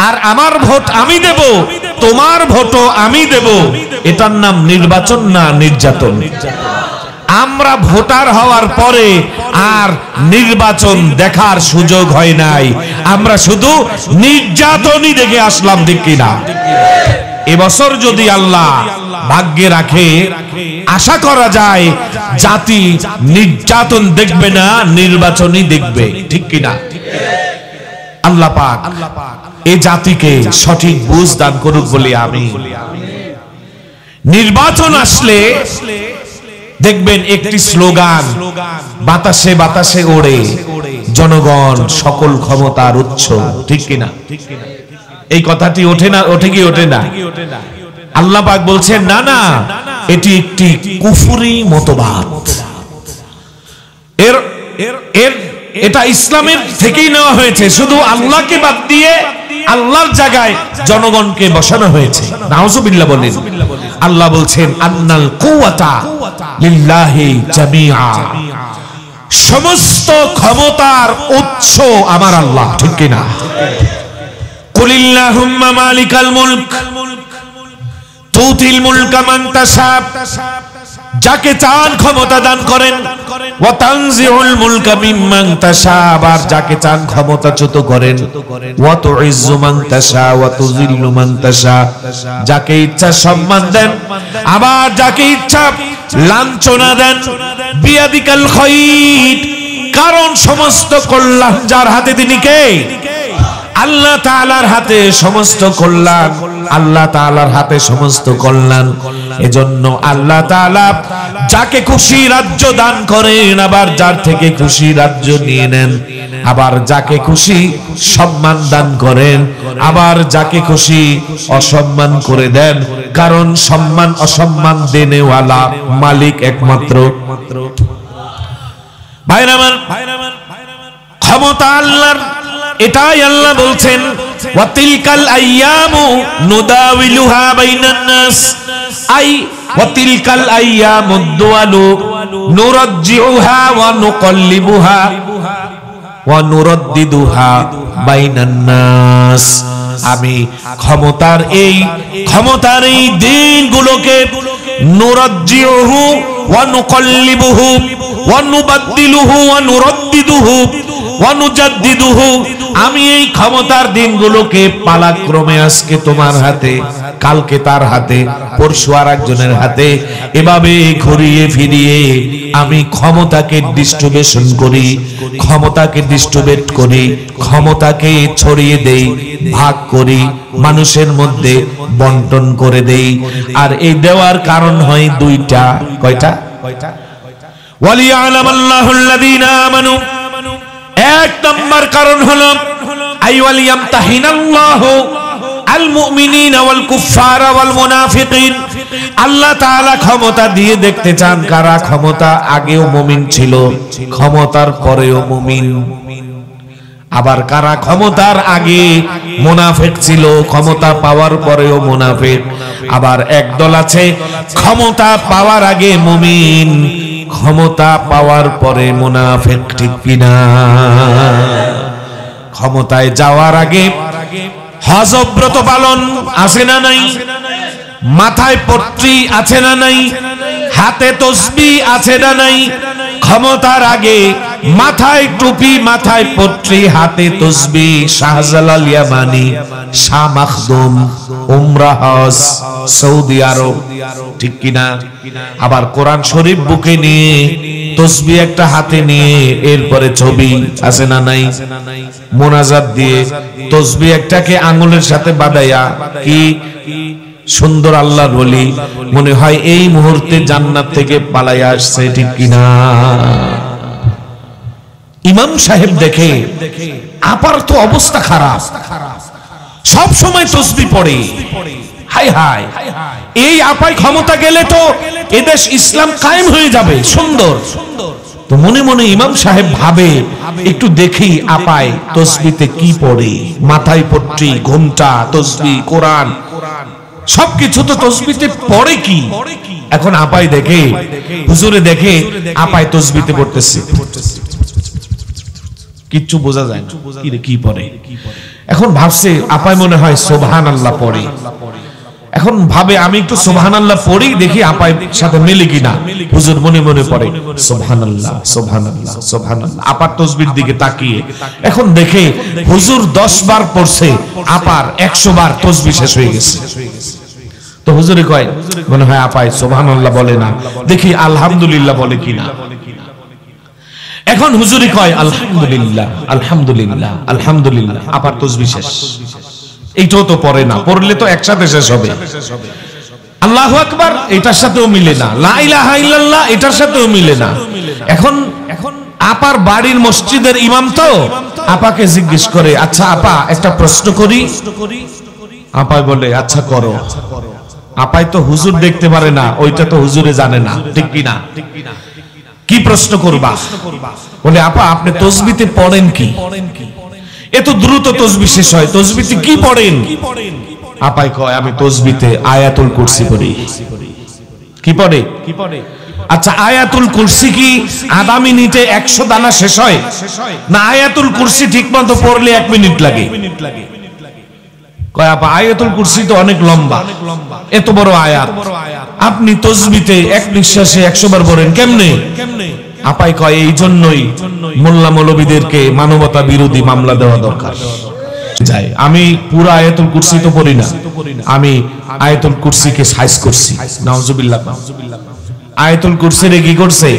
আর আমার ভোট আমি দেব, তোমার ভোটও আমি দেব, এটার নাম নির্বাচন না নির্যাতন? আমরা ভোটার হওয়ার পরে আর নির্বাচন দেখার সুযোগ হয় নাই, আমরা শুধু নির্যাতনই দেখে আসলাম, ঠিক কিনা? এবছর যদি আল্লাহ ভাগ্যে রাখে, আশা করা যায় জাতি নির্যাতন দেখবে না, নির্বাচনই দেখবে, ঠিক কিনা? আল্লাহ পাক এই জাতিকে সঠিক বুঝ দান করুক বলে আমি। নির্বাচন আসলে দেখবেন একটি স্লোগান বাতাসে বাতাসে ওড়ে, জনগণ সকল ক্ষমতার উৎস, ঠিক কিনা? এই কথাটি ওঠে না? ওঠে কি ওঠে না? আল্লাহ পাক বলছেন না না, এটি একটি কুফরি মতবাদ। এটা ইসলামের থেকেই নেওয়া হয়েছে, শুধু আল্লাহকে বাদ দিয়ে আল্লাহর জায়গায় জনগণকে বসানো হয়েছে। নাউজুবিল্লাহ বলেন। আল্লাহ বলছেন আন্নাল কুওয়াতা লিল্লাহি জামিআ, সমস্ত ক্ষমতার উৎস আমার আল্লাহ, ঠিক কিনা? কুলিল্লাহুম্মা মালিকাল মুলক তুতিল মুলকা মান তাশা, যাকে চান ক্ষমতা দান করেন, ওয়া তানজিউল মুলকা মিম্মান তাশা, আবার যাকে চান ক্ষমতাচ্যুত করেন, ওয়া তুইজ্জু মান তাশা ওয়া তুযিল্লু মান তাশা, যাকে ইচ্ছা সম্মান দেন, আবার যাকে ইচ্ছা লাঞ্ছনা দেন। বিয়াদিকাল খায়র, কারণ সমস্ত কল্যাণ যার হাতে, তিনি কে? আল্লাহ তাআলার হাতে সমস্ত কল্যাণ, আল্লাহ তাআলার হাতে সমস্ত কল্যাণ। এজন্য আল্লাহ তাআলা যাকে খুশি রাজ্য দান করেন, আবার যার থেকে খুশি রাজ্য নিয়ে নেন, আবার যাকে খুশি সম্মান দান করেন, আবার যাকে খুশি অসম্মান করে দেন। কারণ সম্মান অসম্মান দেনেওয়ালা মালিক একমাত্র। ভাইরা আমার, ক্ষমতা আল্লাহর। এটাই আল্লাহ বলছেন ওয়া তিলকাল আইয়ামু নুদাউিলুহা বাইনান নাস, আই ওয়া তিলকাল আইয়ামুদ দুআলু নুরাজ্জিউহা ওয়া নুকাল্লিবুহা ওয়া নুরাদ্দিদুহা বাইনান নাস। আমি ক্ষমতার এই দিনগুলোকে নুরাজ্জিউহু ওয়া নুকাল্লিবুহু ওয়া নুবাদদিলুহু ওয়া নুরাদ্দিদুহু ওয়া নুজাদ্দিদুহু, আমি এই ক্ষমতার দিনগুলোকে পালাক্রমে আজকে তোমার হাতে, কালকে তার হাতে, পরশু আর একজনের হাতে, এভাবে ঘুরিয়ে ফিরিয়ে আমি ক্ষমতাকে ডিস্ট্রিবিউশন করি, ক্ষমতাকে ডিস্ট্রিবিউট করি, ক্ষমতাকে ছড়িয়ে দেই, ভাগ করি, মানুষের মধ্যে বন্টন করে দেই। আর এই দেওয়ার কারণ হয় দুইটা। কয়টা? ওয়ালিয়ালামাল্লাহুল্লাযীনা আমানু, এক নম্বর কারণ হলো আইওয়ালিয়ামতাহিনাল্লাহু আল মুমিনিনা ওয়াল কুফারা ওয়াল মুনাফিকিন, আল্লাহ তাআলা ক্ষমতা দিয়ে দেখতে চান কারা ক্ষমতা আগেও মুমিন ছিল, ক্ষমতার পরেও মুমিন, আবার কারা ক্ষমতার আগে মুনাফিক ছিল, ক্ষমতা পাওয়ার পরেও মুনাফিক। আবার একদল আছে ক্ষমতা পাওয়ার আগে মুমিন, ক্ষমতা পাওয়ার পরে মুনাফিক, ঠিক কিনা? ক্ষমতায় যাওয়ার আগে হজব্রত পালন আছে না নাই, মাথায় পট্টি আছে না নাই, হাতে তসবিহ আছে না নাই। ক্ষমতার আগে মাথায় টুপি, মাথায় পট্টি, হাতে তসবিহ। শাহজালাল ইয়ামানি, শাহ মাখদুম, উমরা হজ, সৌদি আরব, ঠিক কিনা? আবার কোরআন শরীফ বুকে নিয়ে, তসবিহ একটা হাতে নিয়ে, এরপরে ছবি আছে না নাই, মোনাজাত দিয়ে তসবিহ একটাকে আঙ্গুলের সাথে বাঁধাইয়া, কি সুন্দর আল্লাহর ওলি, মনে হয় এই মুহূর্তে জান্নাত থেকে পালাইয়া আসছে, ঠিক কিনা? ইমাম সাহেব দেখে আপার তো অবস্থা খারাপ, সব সময় তসবিহ পড়ে। হাই হাই, এই আপাই ক্ষমতা গেলে তো এদেশ ইসলাম কায়েম হয়ে যাবে, সুন্দর। তো মনে মনে ইমাম সাহেব ভাবে, একটু দেখি আপায় তসবিতে কি পড়ে। মাথায় পট্টি, ঘোমটা, তসবিহ, কোরআন, সবকিছু তো তসবিতে পড়ে কি। এখন আপাই দেখে, হুজুরে দেখে আপায় তসবিতে পড়তেছে, কিচ্ছু বোঝা যায় না, কি পড়ে। এখন ভাবছে আপায় মনে হয় সুবহানাল্লাহ পড়ে। এখন ভাবে আমি একটু সুবহানাল্লাহ পড়ি, দেখি আপায় সাথে মিলে কিনা। হুজুর মনে মনে পড়ে সুবহানাল্লাহ, সুবহানাল্লাহ, সুবহানাল্লাহ। আপার তসবির দিকে তাকিয়ে এখন দেখে হুজুর 10 বার পড়ছে, আপার 100 বার তসবিহ শেষ হয়ে গেছে। তো হুজুরে কয়, মনে হয় আপায় সুবহানাল্লাহ বলে না, দেখি আলহামদুলিল্লাহ বলে কিনা। এখন হুজুরি কয় আলহামদুলিল্লাহ, আলহামদুলিল্লাহ, আলহামদুলিল্লাহ। আপার তসবিহ শেষ। এইটাও তো পড়ে না, পড়লে তো একসাথে শেষ হবে। আল্লাহু আকবার এটার সাথেও মিলে না, লা ইলাহা ইল্লাল্লাহ এটার সাথেও মিলে না। এখন আপার বাড়ির মসজিদের ইমাম তো আপাকে জিজ্ঞেস করে, আচ্ছা আপা একটা প্রশ্ন করি। আপাই বলে, আচ্ছা করো। আপাই তো হুজুর দেখতে পারে না, ওইটা তো হুজুরে জানে না, ঠিক কিনা? কি প্রশ্ন করবা? বলে, আপা আপনি তসবিতে পড়েন কি? এত দ্রুত তসবিহ শেষ হয়, তসবিতে কি পড়েন? আপাই কয়, আমি তসবিতে আয়াতুল কুরসি পড়ি। কি পড়ে? আচ্ছা আয়াতুল কুরসি কি আধা মিনিটে 100 দানা শেষ হয় না? আয়াতুল কুরসি ঠিকমতো পড়লে 1 মিনিট লাগে। কয়, আপা আয়াতুল কুরসি তো অনেক লম্বা, এত বড় আয়াত আপনি তসবিতে এক নিঃশ্বাসে 100 বার পড়েন কেমনে? আপাই কয়, এই জন্যই মোল্লা মৌলবীদেরকে মানবতা বিরোধী মামলা দেওয়া দরকার। আমি পুরো আয়াতুল কুরসি তো পড়ি না, আমি আয়াতুল কুরসিকে সাইজ করছি। নাউজুবিল্লাহ। আয়াতুল কুরসির কি করছে?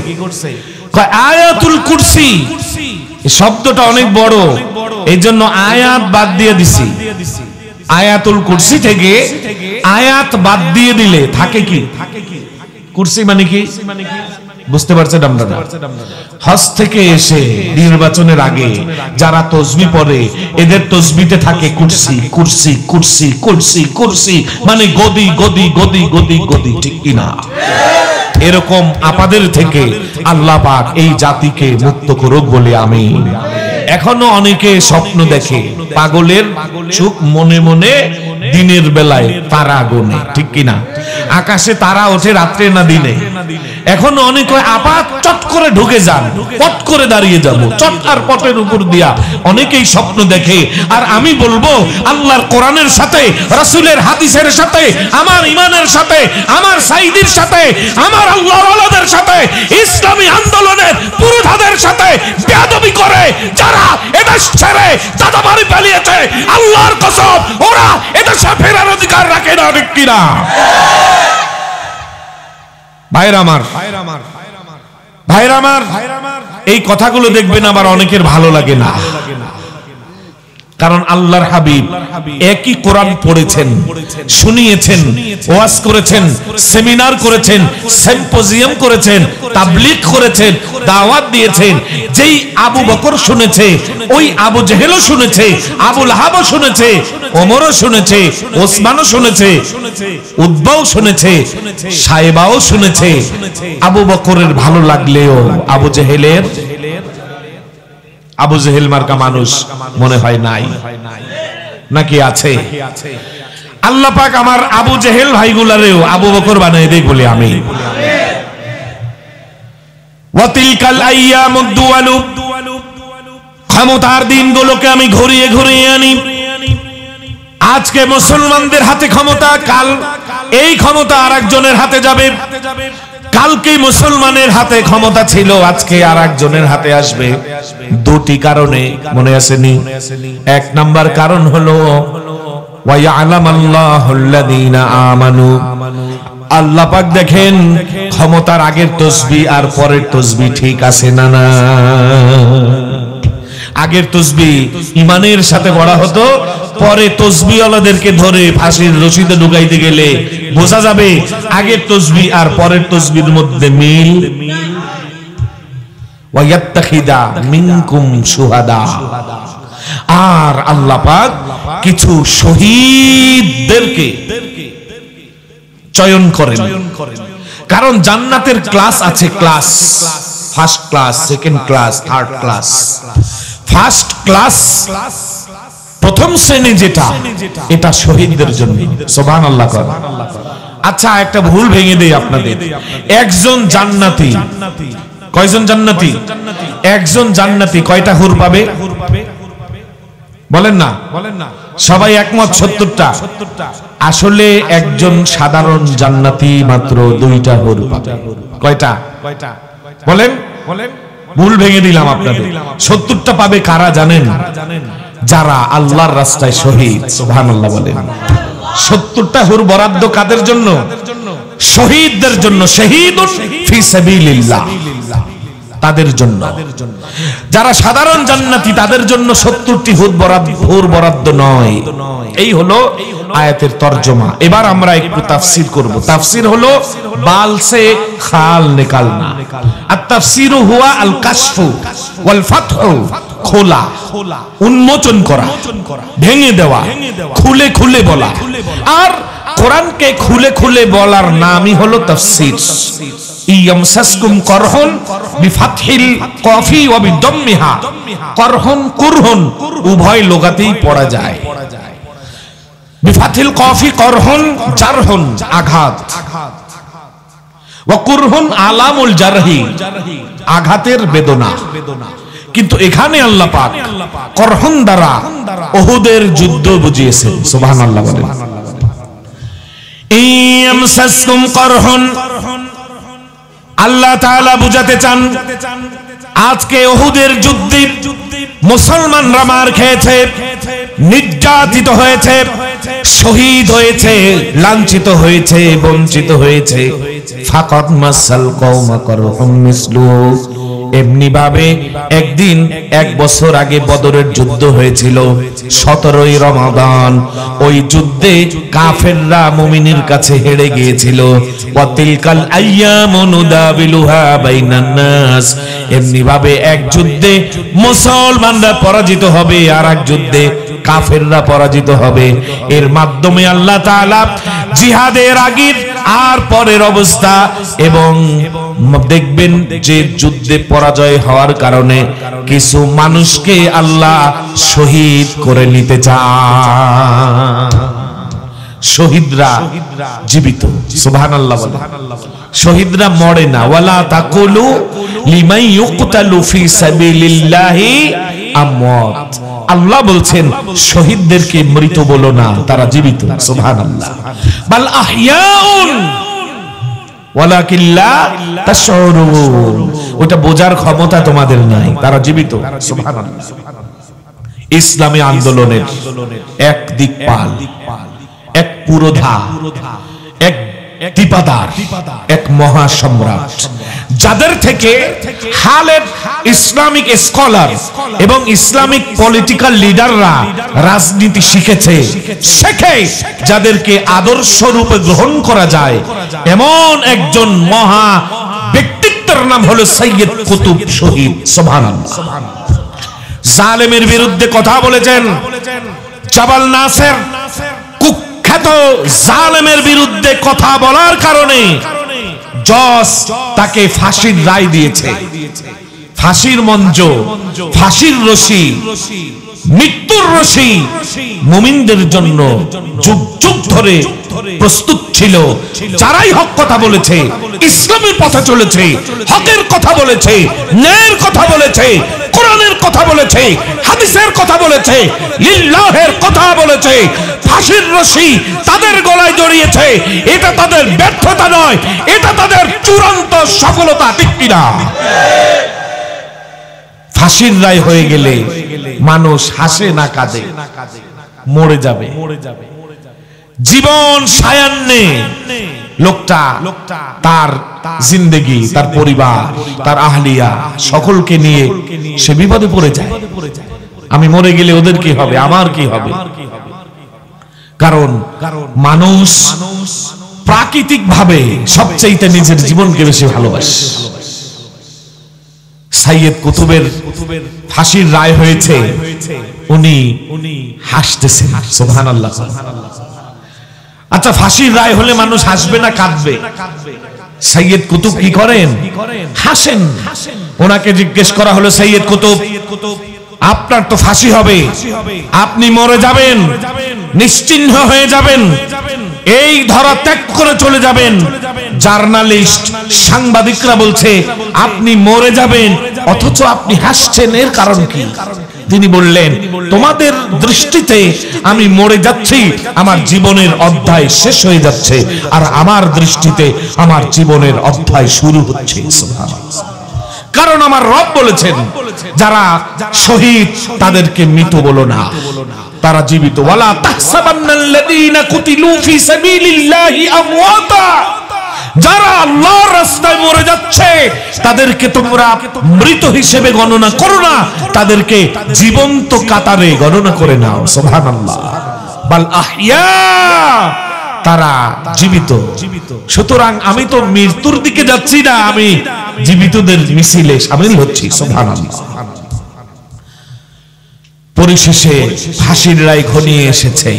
কয় আয়াতুল কুরসি এই শব্দটা অনেক বড়, এই জন্য আয়াত বাদ দিয়ে দিছি। আয়াতুল কুরসি থেকে আয়াত বাদ দিয়ে দিলে থাকে কি? কুরসি মানে কি বুঝতে পারছেন আপনারা? হজ থেকে এসে নির্বাচনের আগে যারা তসবিহ পড়ে, এদের তসবিতে থাকে কুরসি, কুরসি, কুরসি, কুরসি, কুরসি, মানে গদি, গদি, গদি, গদি, গদি, ঠিক কিনা? এরকম আপাদের থেকে আল্লাহ পাক এই জাতিকে মুক্ত করুক বলে আমিন। এখনো অনেকে স্বপ্ন দেখে, পাগলের চোখ মনে মনে দিনের বেলায় তারা গোনে, ঠিক কিনা? আকাশে তারা ওঠে রাত্রে না দিনে। এখন অনেক আপা চট করে ঢুকে যান, পট করে দাঁড়িয়ে যাব, চট আর পটের উপর দিয়া অনেকেই স্বপ্ন দেখে। আর আমি বলবো, আল্লাহর কোরআনের সাথে, রাসূলের হাদিসের সাথে, আমার ঈমানের সাথে, আমার সাইদির সাথে, আমার আল্লাহর ওয়ালাদের সাথে, ইসলামী আন্দোলনের পুরোধাদের সাথে বেয়াদবি করে যারা এদেশ ছেড়ে দাদাবাড়ি পালিয়েছে, আল্লাহর কসম ওরা এদেশে ফেরার অধিকার রাখে না, ঠিক কিনা? ভাইরা আমার, ভাইরা আমার, এই কথাগুলো দেখবেন আবার অনেকের ভালো লাগে না, কারণ আল্লাহর হাবিব একই কোরআন পড়েছেন, শুনিয়েছেন, ওয়াজ করেছেন, সেমিনার করেছেন, সিম্পোজিয়াম করেছেন, তাবলীগ করেছেন, দাওয়াত দিয়েছেন। যেই আবু বকর শুনেছে, ওই আবু জেহেলও শুনেছে, আবু লাহাবও শুনেছে, ওমরও শুনেছে, ওসমানও শুনেছে, উতবাও শুনেছে, সাইবাও শুনেছে। আবু বকরের ভালো লাগলেও আবু জেহেলের, আবু জেহেল মার্কা মানুষ মনে হয় নাই, নাকি আছে? আল্লাহ পাক আমার আবু জেহেল ভাইগুলারেও আবু বকর বানায় দেই বলে আমি। ওয়াতিলকাল আইয়ামুদ দুয়ালু ক্ষমতার দিনগুলোকে আমি ঘুরিয়ে ঘুরিয়ে আনি। আজকে মুসলমানদের হাতে ক্ষমতা, কাল এই ক্ষমতা আরেকজনের হাতে যাবে। কালকে মুসলমানের হাতে ক্ষমতা ছিল, আজকে আরেকজনের হাতে আসবে। দুটি কারণে, মনে আসেনি? এক নাম্বার কারণ হলো ওয়ায়ালামাল্লাহুল্লাযীনা আমানু, আল্লাহ পাক দেখেন ক্ষমতার আগের তসবিহ আর পরের তসবিহ ঠিক আছে না না। আগের তসবিহ ইমানের সাথে পড়া হতো, পরে তসবিহওয়ালাদেরকে ধরে ফাঁসির রশিদে ঢুকাইতে গেলে বোঝা যাবে আগের তসবিহ আর পরের তসবিহর মধ্যে মিল। ওয়ায়াত্তাখিদা মিনকুম শুহাদা, আর আল্লাহ পাক কিছু শহীদদেরকে চয়ন করেন। কারণ জান্নাতের ক্লাস আছে, class first class, second class, third class. First class প্রথম শ্রেণী যেটা, এটা শহীদদের জন্য। সুবহানাল্লাহ। আচ্ছা, একটা ভুল ভেঙে দেই আপনাদের। একজন জান্নাতি, কয়জন জান্নাতি? একজন জান্নাতি কয়টা হুর পাবে বলেন না? সবাই একমত 70টা। আসলে একজন সাধারণ জান্নাতি মাত্র 2টা হুর পাবে। কয়টা বলেন? ভুল ভেঙে দিলাম আপনাদের। 70টা পাবে কারা জানেন? যারা আল্লাহর রাস্তায় শহীদ। সুবহানাল্লাহ বলেন। 70টা হুর বরাদ্দ কাদের জন্য? শহীদদের জন্য। শহীদুন ফি সাবিলিল্লাহ, তাদের জন্য। যারা সাধারণ জান্নাতি তাদের জন্য 70টি হুর বরাদ্দ নয়। এই হলো আয়াতের তরজমা। এবার আমরা একটু তাফসীর করব। তাফসীর হলো বাল সে খাল নিকালনা। আর তাফসীর হুয়া আল কাশফু ওয়াল ফাতহু, খোলা, উন্মোচন করা, ভেঙে দেওয়া, খুলে খুলে বলা। আর কোরআনকে খুলে খুলে বলার নামই হলো তাফসীর। ইয়ামসাসকুম করহুন বিফাতহিল কফি ওয়া বিদাম্মিহা, করহুন কুরহুন উভয় লগাতেই পড়া যায়। বিফাতহিল কফি করহুন জারহুন আঘাত, ওয়া কুরহুন আলামুল জারহি আঘাতের বেদনা। কিন্তু এখানে আল্লাহ পাক করহুন দ্বারা উহুদের যুদ্ধ বুঝিয়েছেন। সুবহানাল্লাহ বলেন। ইয়ামসাসকুম করহুন, আল্লাহ তাআলা বুঝাতে চান আজকে উহুদের যুদ্ধে মুসলমানরা মার খেয়েছে, নির্যাতিত হয়েছে, শহীদ হয়েছে, লাঞ্ছিত হয়েছে, বঞ্চিত হয়েছে। ফাকাদ মাসাল কওমা করহুম মিসলু, এমনি ভাবে একদিন 1 বছর আগে বদরের যুদ্ধ হয়েছিল 17ই রমাদান। ওই যুদ্ধে কাফেররা মুমিনের কাছে হেরে গিয়েছিল। ওয়াতিলকাল আইয়ামু নুদাবিলুহা বাইনান নাস, এমনি ভাবে এক যুদ্ধে মুসলমানরা পরাজিত হবে আর এক যুদ্ধে কাফেররা পরাজিত হবে। এর মাধ্যমে আল্লাহ তাআলা জিহাদের আগের আর পরের অবস্থা এবং দেখবেন যে যুদ্ধে পরাজয় হওয়ার কারণে কিছু মানুষকে আল্লাহ শহীদ করে নিতে চান। শহীদরা জীবিত। সুবহানাল্লাহ বলেন। শহীদরা মরে না। ওয়ালা তাকুলু লিমান ইউকতালু ফি সাবিলিল্লাহি আমওয়াত, আল্লাহ বলছেন শহীদদেরকে মৃত বলো না, তারা জীবিত। সুবহানাল্লাহ। বাল আহইয়াউন ওয়ালাকিন লা তাশউরুন, ওটা বোঝার ক্ষমতা তোমাদের নাই, তারা জীবিত। সুবহানাল্লাহ। ইসলামী আন্দোলনের এক দিকপাল, এক পুরোধা, এক দীপাদার, এক মহাসম্রাট, যাদের থেকে হালের ইসলামিক স্কলার এবং ইসলামিক পলিটিক্যাল লিডাররা রাজনীতি শিখেছে, শেখে, যাদেরকে আদর্শ রূপে গ্রহণ করা যায়, এমন একজন মহা ব্যক্তিত্বের নাম হলো সৈয়দ কুতুব শহীদ। সুবহানাল্লাহ। জালেমের বিরুদ্ধে কথা বলেছেন জাবাল নাসের। কুখ্যাত জালেমের বিরুদ্ধে কথা বলার কারণে জজ তাকে ফাঁসির রায় দিয়েছে। ফাঁসির মঞ্চ, ফাঁসির রশি, মৃত্যুর রশি মুমিনদের জন্য যুগ যুগ ধরে প্রস্তুত ছিল। যারাই হক কথা বলেছে, ইসলামের পথে চলেছে, হকের কথা বলেছে, ন্যায়ের কথা বলেছে, কোরআনের কথা বলেছে, হাদিসের কথা বলেছে, লিল্লাহের কথা বলেছে, ফাঁসির রশি তাদের গলায় জড়িয়েছে। এটা তাদের ব্যর্থতা নয়, এটা তাদের চূড়ান্ত সফলতা, ঠিক কিনা? ফাঁসির রায় হয়ে গেলে মানুষ হাসে না কাঁদে, মরে যাবে। জীবন সায়ান্নে লোকটা তার জিন্দেগি, তার পরিবার, তার আহলিয়া সকলকে নিয়ে সে বিপদে পড়ে যায়। আমি মরে গেলে ওদের কি হবে, আমার কি হবে? কারণ মানুষ প্রাকৃতিক ভাবে সবচেয়ে নিজের জীবনকে বেশি ভালোবাসে। সাইয়েদ কুতুবের ফাঁসির রায় হয়েছে, উনি হাসতেছেন, সুবহানাল্লাহ। আচ্ছা, ফাঁসির রায় হলে মানুষ হাসবে না কাঁদবে? সাইয়েদ কুতুব কি করেন? হাসেন। ওনাকে জিজ্ঞেস করা হলো, সাইয়েদ কুতুব, আপনার তো ফাঁসি হবে, আপনি মরে যাবেন, নিশ্চিহ্ন হয়ে যাবেন, এই ধরা ত্যাগ করে চলে যাবেন। জার্নালিস্ট, সাংবাদিকরা বলছে আপনি মরে যাবেন, অথচ আপনি হাসছেন, এর কারণ কি? তিনি বললেন, তোমাদের দৃষ্টিতে আমি মরে যাচ্ছি, আমার জীবনের অধ্যায় শেষ হয়ে যাচ্ছে, আর আমার দৃষ্টিতে আমার জীবনের অধ্যায় শুরু হচ্ছে। সুবহানাল্লাহ। কারণ আমার রব বলেছেন, যারা শহীদ তাদেরকে মৃত বলো না, তারা জীবিত। ওয়ালা তাহসাবান্নাল্লাযীনা কুতিলু ফি সাবিলিল্লাহি আমওয়াতা, যারা আল্লাহর রাস্তায় মরে যাচ্ছে তাদেরকে তোমরা মৃত হিসেবে গণনা করো না, তাদেরকে জীবন্ত কাতারে গণনা করে নাও। সুবহানাল্লাহ। বাল আহইয়া, তারা জীবিত। সুতরাং আমি তো মৃত্যুর দিকে যাচ্ছি না, আমি জীবিতদের মিছিলে শামিল হচ্ছি। সুবহানাল্লাহ। পরিশেষে ফাঁসির রায় ঘনিয়ে এসেছে।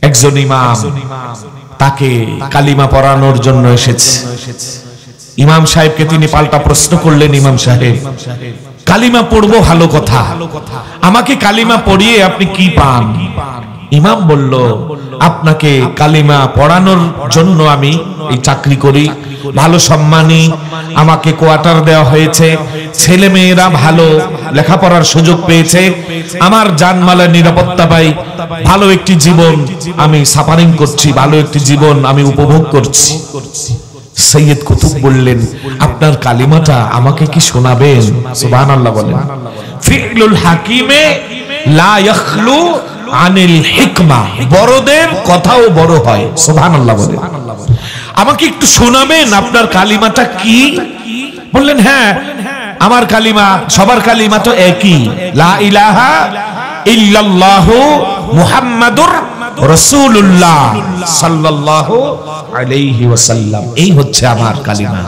একজন ইমাম তাকে কালিমা পড়ানোর জন্য এসেছে। ইমাম সাহেবকে তিনি পাল্টা প্রশ্ন করলেন, ইমাম সাহেব, কালিমা পড়বো ভালো কথা, আমাকে কালিমা পড়িয়ে আপনি কি পান? ইমাম বলল, আপনাকে কালিমা পড়ানোর জন্য আমি এই চাকরি করি, ভালো সম্মানী, আমাকে কোয়ার্টার দেওয়া হয়েছে, ছেলে মেয়েরা ভালো লেখাপড়ার সুযোগ পেয়েছে, আমার জানমালের নিরাপত্তা পাই, ভালো একটি জীবন আমি সাফারিং করছি, ভালো একটি জীবন আমি উপভোগ করছি। সৈয়দ কুতুব বললেন, আপনার কালিমাটা আমাকে কি শোনাবেন? সুবহানাল্লাহ বলেন। ফি'লুল হাকিমে লা ইয়াখলু আনিল হিকমা, বড়দের কথাও বড় হয়। সুবহানাল্লাহ বলেন। আমাকে একটু শোনাবেন আপনার কালিমাটা কি? বললেন, হ্যাঁ, আমার কালিমা সবার কালিমা তো একই, লা ইলাহা ইল্লাল্লাহু মুহাম্মাদুর রাসূলুল্লাহ সাল্লাল্লাহু আলাইহি ওয়াসাল্লাম, এই হচ্ছে আমার কালিমা।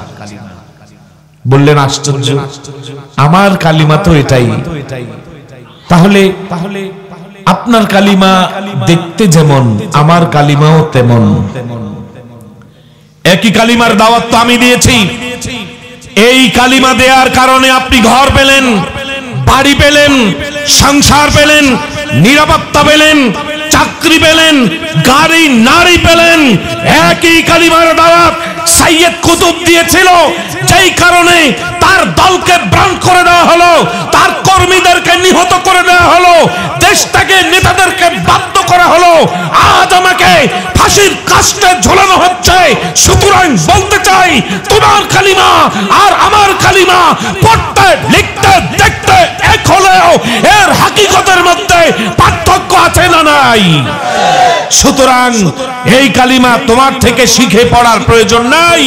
বললেন, আশ্চর্য, আমার কালিমা তো এটাই। তাহলে আপনার কালিমা দেখতে যেমন, আমার কালিমাও তেমন। একই কালিমার দাওয়াত তো আমি দিয়েছি। এই কালিমা দেওয়ার কারণে আপনি ঘর পেলেন, বাড়ি পেলেন, সংসার পেলেন, নিরাপত্তা পেলেন, চাকরি পেলেন, গাড়ি নারী পেলেন। একই কালিমার দাওয়াত সাইয়েদ কুতুব দিয়েছিল, যেই কারণে তার দলকে ব্রান্ড করে দেওয়া হলো, তার কর্মীদেরকে নিহত করে দেওয়া হলো, দেশ থেকে নেতাদেরকে বাধ্য করা হলো। আজ আমাকে ফাঁসির কাস্টে ঝোলানো হচ্ছে। সুতরাং বলতে চাই, তোমার কালিমা আর আমার কালিমা পড়তে, লিখতে, দেখতে এক হলেও এর হাকিকতের মধ্যে পার্থক্য আছে না নাই? সুতরাং এই কালিমা তোমার থেকে শিখে পড়ার প্রয়োজন নাই।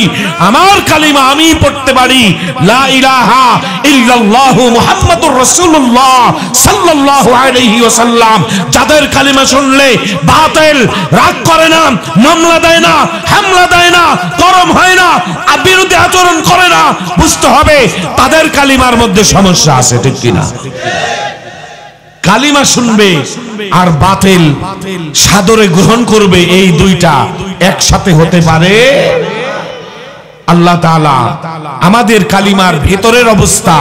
আমার কালিমা আমি পড়তে পারি, লা ইলাহা ইল্লাল্লাহু মুহাম্মাদুর রাসূলুল্লাহ সাল্লাল্লাহু আলাইহি ওয়াসাল্লাম। যাদের কালিমা শুনলে বাতিল রাগ করে না, মামলা দেয় না, হামলা দেয় না, গরম হয় না, বিরোধী আচরণ করে না, বুঝতে হবে তাদের কালিমার মধ্যে সমস্যা আছে, ঠিক কিনা? কালিমা শুনবে আর বাতিল সাদরে গ্রহণ করবে, এই দুইটা একসাথে হতে পারে? আল্লাহ তাআলা আমাদের কালিমার ভেতরের অবস্থা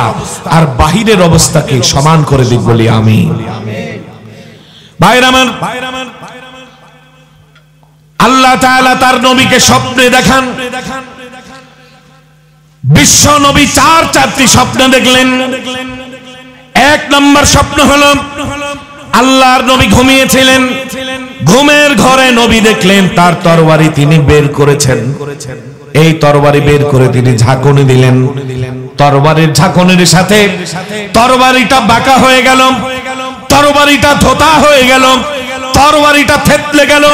আর বাহিরের অবস্থাকে সমান করে দিক বলি আমিন। ভাইরা আমার, আল্লাহ তাআলা তার নবীকে স্বপ্নে দেখান। বিশ্ব নবী চারটি স্বপ্ন দেখলেন। এক নম্বর স্বপ্ন হলো আল্লাহর নবী ঘুমিয়েছিলেন, ঘুমের ঘরে নবী দেখলেন তার তরবারি তিনি বের করেছেন। এই তরবারি বের করে তিনি ঝাঁকুনি দিলেন। তরবারির ঝাঁকুনির সাথে তরবারিটা বাঁকা হয়ে গেল, তরবারিটা ধোঁতা হয়ে গেল, তরবারিটা থেতলে গেল,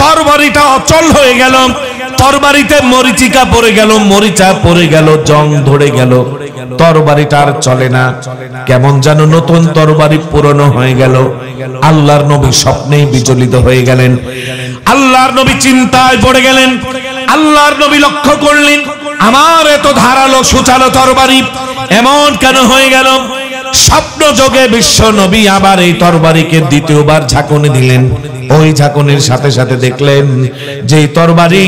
তরবারিটা অচল হয়ে গেল, তরবারিতে মরিচিকা পড়ে গেল, মরিচা পড়ে গেল, জং ধরে গেল, তরবারিটা আর চলে না। কেমন যেন নতুন তরবারি পুরনো হয়ে গেল। আল্লাহর নবী স্বপ্নেই বিচলিত হয়ে গেলেন। আল্লাহর নবী চিন্তায় পড়ে গেলেন। আল্লাহর নবী লক্ষ্য করলেন আমার এত ধারালো সুচালো তরবারি এমন কেন হয়ে গেল। স্বপ্ন যোগে বিশ্ব নবী আবার এই তরবারিকে দ্বিতীয়বার ঝাঁকুনি দিলেন। ওই ঝাঁকুনির সাথে সাথে দেখলেন যে তরবারি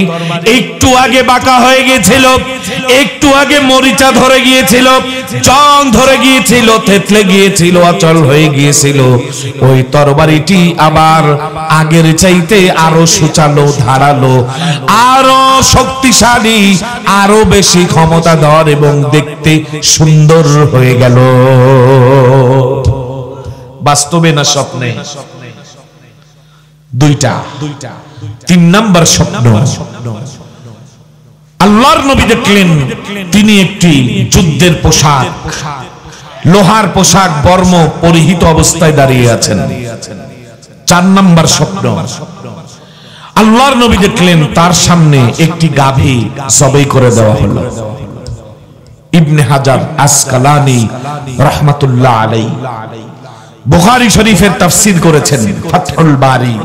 একটু আগে বাঁকা হয়ে গিয়েছিল, একটু আগে মরিচা ধরে গিয়েছিল, জং ধরে গিয়েছিল, থেতলে গিয়েছিল, অচল হয়ে গিয়েছিল, ওই তরবারিটি আবার আগের চাইতে আরো সুচালো, ধারালো, আরো শক্তিশালী, আরো বেশি ক্ষমতাধর এবং দেখতে সুন্দর হয়ে গেল। বাস্তবে না স্বপ্নে? দুইটা। তিন নাম্বার স্বপ্ন আল্লাহর নবী দেখলেন তিনি একটি যুদ্ধের পোশাক, লোহার পোশাক বর্ম পরিহিত অবস্থায় দাঁড়িয়ে আছেন। চার নাম্বার স্বপ্ন আল্লাহর নবী দেখলেন তার সামনে একটি গাভী জবাই করে দেওয়া হলো। ইবনে হাজার আসকালানী রাহমাতুল্লাহ আলাইহি বুখারী শরীফের তাফসীর করেছেন ফাতহুল বারী।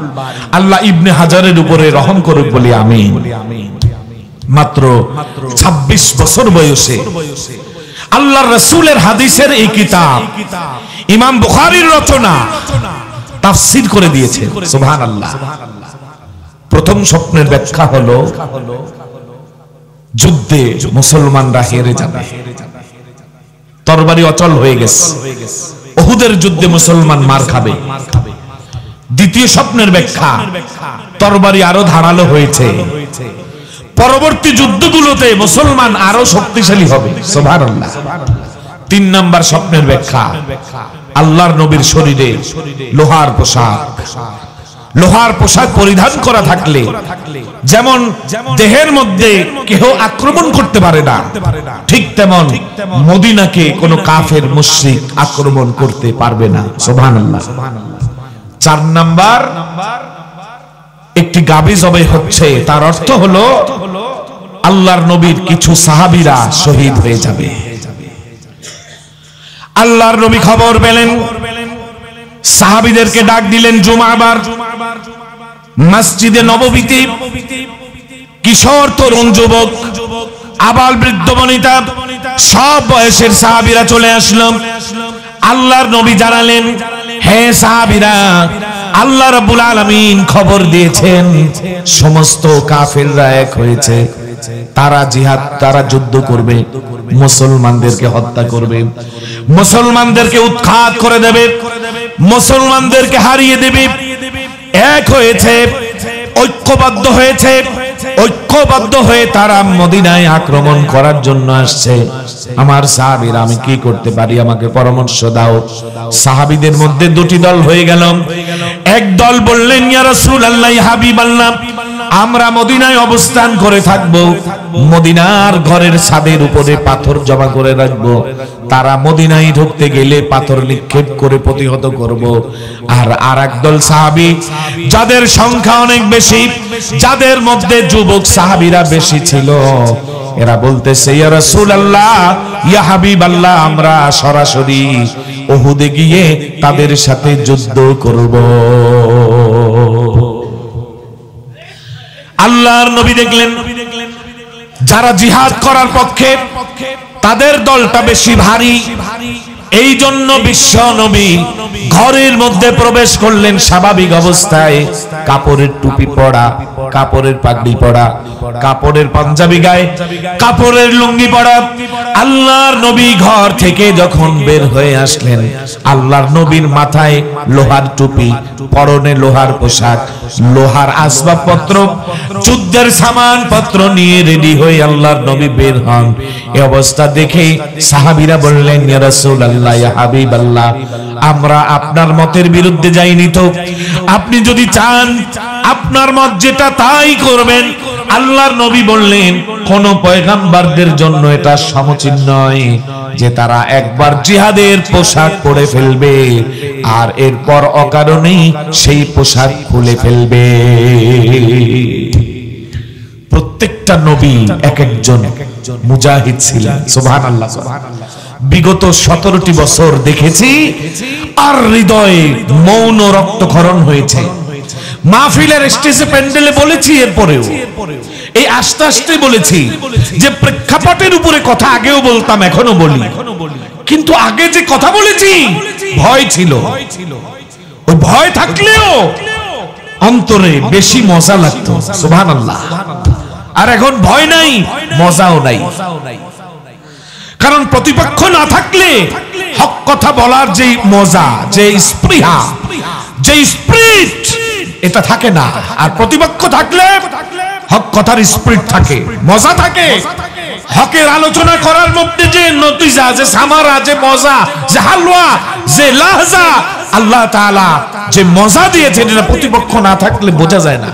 আল্লাহ ইবনে হাজারের উপরে রহম করুক বলি আমিন। মাত্র 26 বছর বয়সে আল্লাহর রাসূলের হাদিসের এই কিতাব ইমাম বুখারীর রচনা তাফসীর করে দিয়েছে। সুবহানাল্লাহ। প্রথম স্বপ্নের ব্যাখ্যা হলো যুদ্ধে মুসলমানরা হেরে যাবে, তরবারি অচল হয়ে গেছে, উহুদের যুদ্ধে মুসলমান মার খাবে। দ্বিতীয় স্বপ্নের ব্যাখ্যা তরবারি আরো ধারালো হয়েছে, পরবর্তী যুদ্ধগুলোতে মুসলমান আরো শক্তিশালী হবে। সুবহানাল্লাহ। তিন নাম্বার স্বপ্নের ব্যাখ্যা আল্লাহর নবীর শরীরে লোহার পোশাক, লোহার পোশাক পরিধান করা থাকলে যেমন দেহের মধ্যে কেহ আক্রমণ করতে পারে না, ঠিক তেমন মদিনাকে কোনো কাফের মুশরিক আক্রমণ করতে পারবে না। সুবহানাল্লাহ। চার নাম্বার একটি গাভী জবাই হচ্ছে, তার অর্থ হলো আল্লাহর নবীর কিছু সাহাবীরা শহীদ হয়ে যাবে। আল্লাহর নবী খবর পেলেন, সাহাবীদেরকে ডাক দিলেন। জুমাবার মসজিদে নববীতে কিশোর তরুণ যুবক, আবাল বৃদ্ধ বনিতা সব বয়সের সাহাবীরা চলে আসলো। আল্লাহর নবী জানালেন, হে সাহাবীরা, আল্লাহ রাব্বুল আলামিন খবর দিয়েছেন সমস্ত কাফেররা এক হয়েছে, তারা জিহাদ, তারা যুদ্ধ করবে, মুসলমানদেরকে হত্যা করবে, মুসলমানদেরকে উৎখাত করে দেবে, মুসলমানদেরকে হারিয়ে দেবে। এক হয়েছে, ঐক্যবদ্ধ হয়েছে, ঐক্যবদ্ধ হয়ে তারা মদিনায় আক্রমণ করার জন্য আসছে। আমার সাহাবীরা, আমি কি করতে পারি, আমাকে পরামর্শ দাও। সাহাবীদের মধ্যে দুটি দল হয়ে গেল। এক দল বললেন, ইয়া রাসূলুল্লাহ, ইয়া হাবিবাল্লাহ, আমরা মদিনায় অবস্থান করে থাকব, মদিনার ঘরের ছাদের উপরে পাথর জমা করে রাখব, তারা মদিনায় ঢুকতে গেলে পাথর নিক্ষেপ করে প্রতিহত করব। আর আরেক দল সাহাবী যাদের সংখ্যা অনেক বেশি, যাদের মধ্যে যুবক সাহাবীরা বেশি ছিল, এরা বলতেছে, ইয়া রাসূলুল্লাহ, ইয়া হাবিবাল্লাহ, আমরা সরাসরি উহুদে গিয়ে তাদের সাথে যুদ্ধ করব। আল্লাহর নবী দেখলেন যারা জিহাদ করার পক্ষে তাদের দলটা বেশি ভারী, এই জন্য বিশ্ব নবী ঘরের মধ্যে প্রবেশ করলেন স্বাভাবিক অবস্থায়, কাপড়ের টুপি পরা, কাপড়ের পাগড়ি পরা, কাপড়ের পাঞ্জাবি গায়ে, কাপড়ের লুঙ্গি পরা। আল্লাহর নবী ঘর থেকে যখন বের হয়ে আসলেন, আল্লাহর নবীর মাথায় লোহার টুপি, পরনে লোহার পোশাক, লোহার আসবাবপত্র, যুদ্ধের সামানপত্র নিয়ে রেডি হয়ে আল্লাহর নবী বের হন। এই অবস্থা দেখে সাহাবীরা বললেন, ইয়া রাসূলুল্লাহ, ইয়া হাবিবাল্লাহ, আমরা আপনার মতের বিরুদ্ধে যাইনি তো, আপনি যদি চান আপনার মত যেটা তাই করবেন। আল্লাহর নবী বললেন, কোন পয়গম্বরদের জন্য এটা সমীচীন নয় যে তারা একবার জিহাদের পোশাক পরে ফেলবে আর এরপর অকারণেই সেই পোশাক খুলে ফেলবে। প্রত্যেকটা নবী এক একজন মুজাহিদ ছিলেন। সুবহানাল্লাহ। বিগত 17টি বছর দেখেছি আর হৃদয়ে মৌন রক্তক্ষরণ হয়েছে। মাহফিলের স্টেজে প্যান্ডেলে বলেছি, এরপরেও এই আস্তে আস্তে বলেছি যে প্রেক্ষাপটের উপরে কথা আগেও বলতাম, এখনো বলি, কিন্তু আগে যে কথা বলেছি ভয় ছিল, ওই ভয় থাকলেও অন্তরে বেশি মজা লাগতো। সুবহানাল্লাহ। আর এখন ভয় নাই, মজাও নাই, কারণ প্রতিপক্ষ না থাকলে হক কথা বলার যে মজা, যে স্পৃহা, যে স্পিরিট, এটা থাকে না। আর প্রতিপক্ষ থাকলে হক কথার স্পিরিট থাকে, মজা থাকে। হকের আলোচনা করার মধ্যে যে নতিজা, যে সামারা, যে মজা, যে হালওয়া, যে লাহজা আল্লাহ তাআলা যে মজা দিয়েছেন, এটা প্রতিপক্ষ না থাকলে বোঝা যায় না।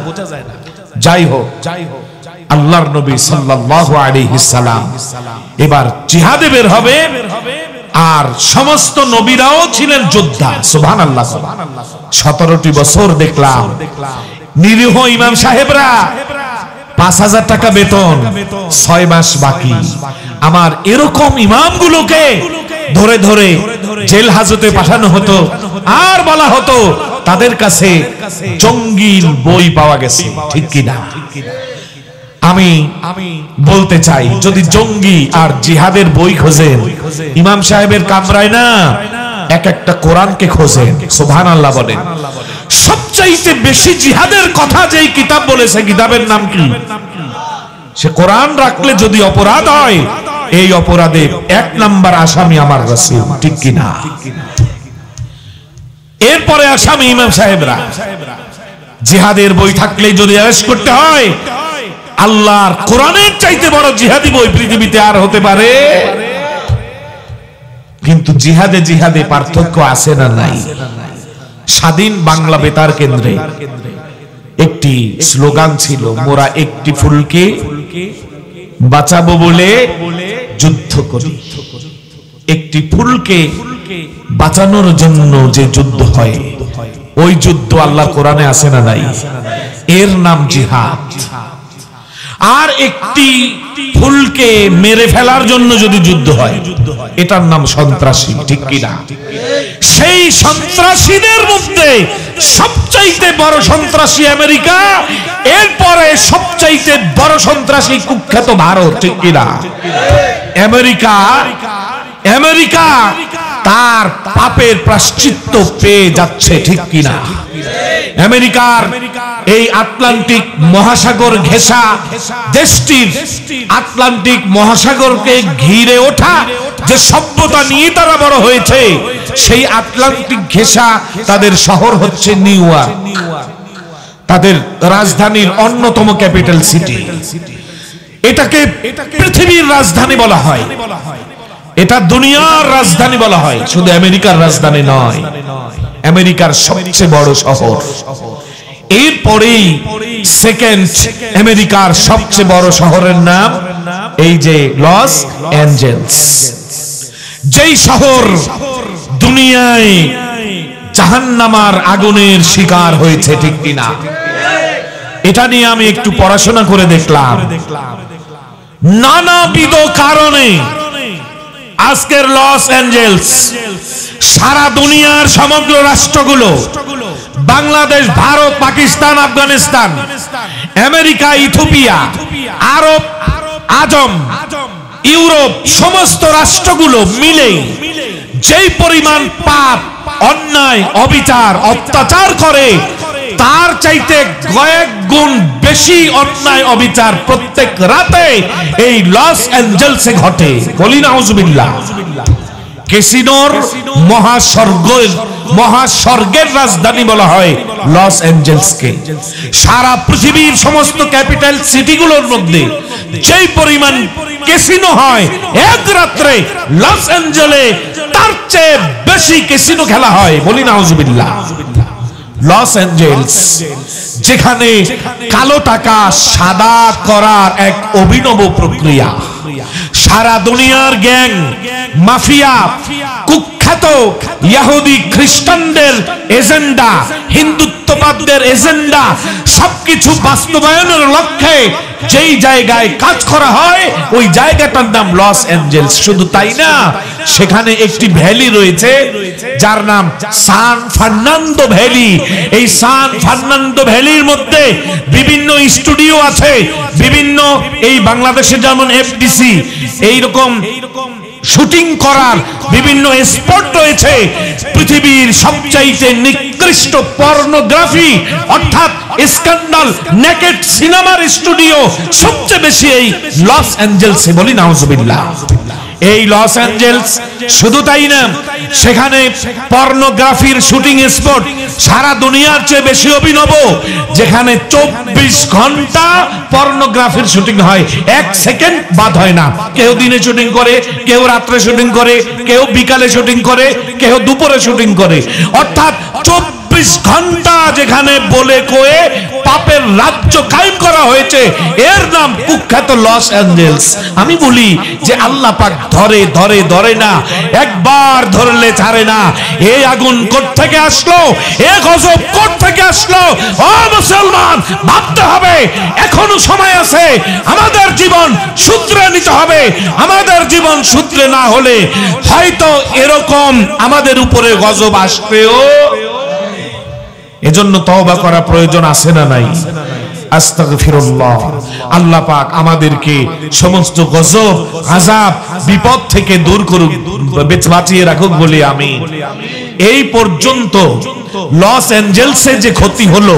যাই হোক, আল্লাহর নবী সাল্লাল্লাহু আলাইহি সাল্লাম এবার জিহাদে বের হবে, আর সমস্ত নবীরাও ছিলেন যোদ্ধা। সুবহানাল্লাহ। 17টি বছর দেখলাম নিরীহ ইমাম সাহেবরা 5000 টাকা বেতন, 6 মাস বাকি। আমার এরকম ইমামগুলোকে ধরে ধরে জেল হাজতে পাঠানো হতো, আর বলা হতো তাদের কাছে জঙ্গির বই পাওয়া গেছে। ঠিক কি না? আমি বলতে চাই, যদি জঙ্গি আর জিহাদের বই খোঁজেন, ইমাম সাহেবের কামরায় না এক একটা কোরআনকে খোঁজেন। সুবহানাল্লাহ বলেন। সবচাইতে বেশি জিহাদের কথা যেই কিতাব বলেছে, কিতাবের নাম কি? সে কোরআন রাখলে যদি অপরাধ হয়, এই অপরাধে 1 নাম্বার আসামি আমার রাসূল। ঠিক কি না? এরপরে আসামি ইমাম সাহেবরা। জিহাদের বই থাকলে যদি অ্যারেস্ট করতে হয়, আল্লাহর কোরআনের চাইতে বড় জিহাদি বই পৃথিবীতে আর হতে পারে? কিন্তু জিহাদে জিহাদে পার্থক্য আছে না নাই? স্বাধীন বাংলা বেতার কেন্দ্রে একটি স্লোগান ছিল, মোরা একটি ফুলকে বাঁচাবো বলে যুদ্ধ করি। একটি ফুলকে বাঁচানোর জন্য যে যুদ্ধ হয়, ওই যুদ্ধ আল্লাহ কোরআনে আছে না নাই? এর নাম জিহাদ। আর একটি ফুলকে মেরে ফেলার জন্য যদি যুদ্ধ হয়, এটার নাম সন্ত্রাসী। ঠিক কি না? সেই সন্ত্রাসীদের মধ্যে সবচাইতে বড় সন্ত্রাসী আমেরিকা, এরপরে সবচাইতে বড় সন্ত্রাসী কুখ্যাত ভারত। ঠিক কি না? আমেরিকা তার পাপের প্রায়শ্চিত্ত পেয়ে যাচ্ছে। ঠিক কি না? আমেরিকার এই আটলান্টিক মহাসাগর ঘেঁষা দেশটির আটলান্টিক মহাসাগরকে ঘিরে ওঠা যে সভ্যতা নিয়ে তারা বড় হয়েছে, সেই আটলান্টিক ঘেঁষা তাদের শহর হচ্ছে নিউ ইয়র্ক, তাদের রাজধানীর অন্যতম ক্যাপিটাল সিটি। এটাকে পৃথিবীর রাজধানী বলা হয়, এটা দুনিয়ার রাজধানী বলা হয়, শুধু আমেরিকার রাজধানী নয়, আমেরিকার সবচেয়ে বড় শহর। এরপরেই সেকেন্ড আমেরিকার সবচেয়ে বড় শহরের নাম এই যে লস অ্যাঞ্জেলস, যেই শহর দুনিয়ায় জাহান্নামার আগুনের শিকার হয়েছে। ঠিক কিনা? এটা নিয়ে আমি একটু পড়াশোনা করে দেখলাম। নানাবিধ কারণে আজকের লস অ্যাঞ্জেলস সারা দুনিয়ার সমগ্র রাষ্ট্রগুলো, বাংলাদেশ, ভারত, পাকিস্তান, আফগানিস্তান, আমেরিকা, ইথিওপিয়া, আরব আজম, ইউরোপ, সমস্ত রাষ্ট্রগুলো মিলে যেই পরিমাণ পাপ, অন্যায়, অবিচার, অত্যাচার করে তার চাইতে কয়েক গুণ বেশি অন্যায় অবিচার প্রত্যেক রাতে এই লস অ্যাঞ্জেলসে ঘটে। বলি নাউজুবিল্লাহ। ক্যাসিনোর মহাস্বর্গের রাজধানী বলা হয় লস অ্যাঞ্জেলসকে। সারা পৃথিবীর সমস্ত ক্যাপিটাল সিটিগুলোর মধ্যে যেই পরিমাণ ক্যাসিনো হয় এক রাত্রে লস অ্যাঞ্জেলে তার চেয়ে বেশি ক্যাসিনো খেলা হয়। বলি নাউজুবিল্লাহ। লস অ্যাঞ্জেলস যেখানে কালো টাকা সাদা করার এক অভিনব প্রক্রিয়া, সারা দুনিয়ার গ্যাং, মাফিয়া, কুখ্যাত ইহুদি খ্রিস্টানদের এজেন্ডা, হিন্দুত্ববাদীদের এজেন্ডা সবকিছু বাস্তবায়নের লক্ষ্যে যেই জায়গায় কাজ করা হয় ওই জায়গাটার নাম লস অ্যাঞ্জেলস। শুধু তাই না, সেখানে একটি ভ্যালি রয়েছে যার নাম সান ফার্নান্দো ভ্যালি। এই সান ফার্নান্দো ভ্যালির মধ্যে বিভিন্ন স্টুডিও আছে, বিভিন্ন এই বাংলাদেশে যেমন এফডিসি এইরকম শুটিং করার বিভিন্ন স্পট রয়েছে। পৃথিবীর সবচাইতে নিকৃষ্ট পর্নোগ্রাফি অর্থাৎ স্ক্যান্ডাল নেকেড সিনেমার স্টুডিও সবচেয়ে বেশি এই লস অ্যাঞ্জেলসে। বলি নাউজুবিল্লাহ। এই লস অ্যাঞ্জেলস শুধু তাই না, সেখানে পর্নোগ্রাফির শুটিং স্পট সারা দুনিয়ার চেয়ে বেশি অভিনব, যেখানে 24 ঘন্টা পর্নোগ্রাফির শুটিং হয়, এক সেকেন্ড বাদ হয় না। কেউ দিনে শুটিং করে, কেউ রাত্রে শুটিং করে, কেউ বিকালে শুটিং করে, কেউ দুপুরে শুটিং করে, অর্থাৎ 24 ঘন্টা যেখানে বলে কয়ে পাপের রাজ্য কায়েম করা হয়েছে, এর নাম কুখ্যাত লস অ্যাঞ্জেলস। আমি বলি যে আল্লাহ পাক ধরে ধরে ধরে না, একবার ধরলে ছাড়ে না। এই আগুন কোথা থেকে আসলো, এই গজব কোথা থেকে আসলো? ও মুসলমান, ভাবতে হবে, এখনো সময় আছে। আমাদের জীবন শুধরে নিতে হবে। আমাদের জীবন শুধরে না হলে হয়তো এরকম আমাদের উপরে গজব আসবেও। এজন্য তওবা করা প্রয়োজন আছে না নাই? আস্তাগফিরুল্লাহ। আল্লাহ পাক আমাদেরকে সমস্ত গজব, আযাব, বিপদ থেকে দূর করুক, বাঁচিয়ে রাখুক বলে আমিন। এই পর্যন্ত লস অ্যাঞ্জেলসে যে ক্ষতি হলো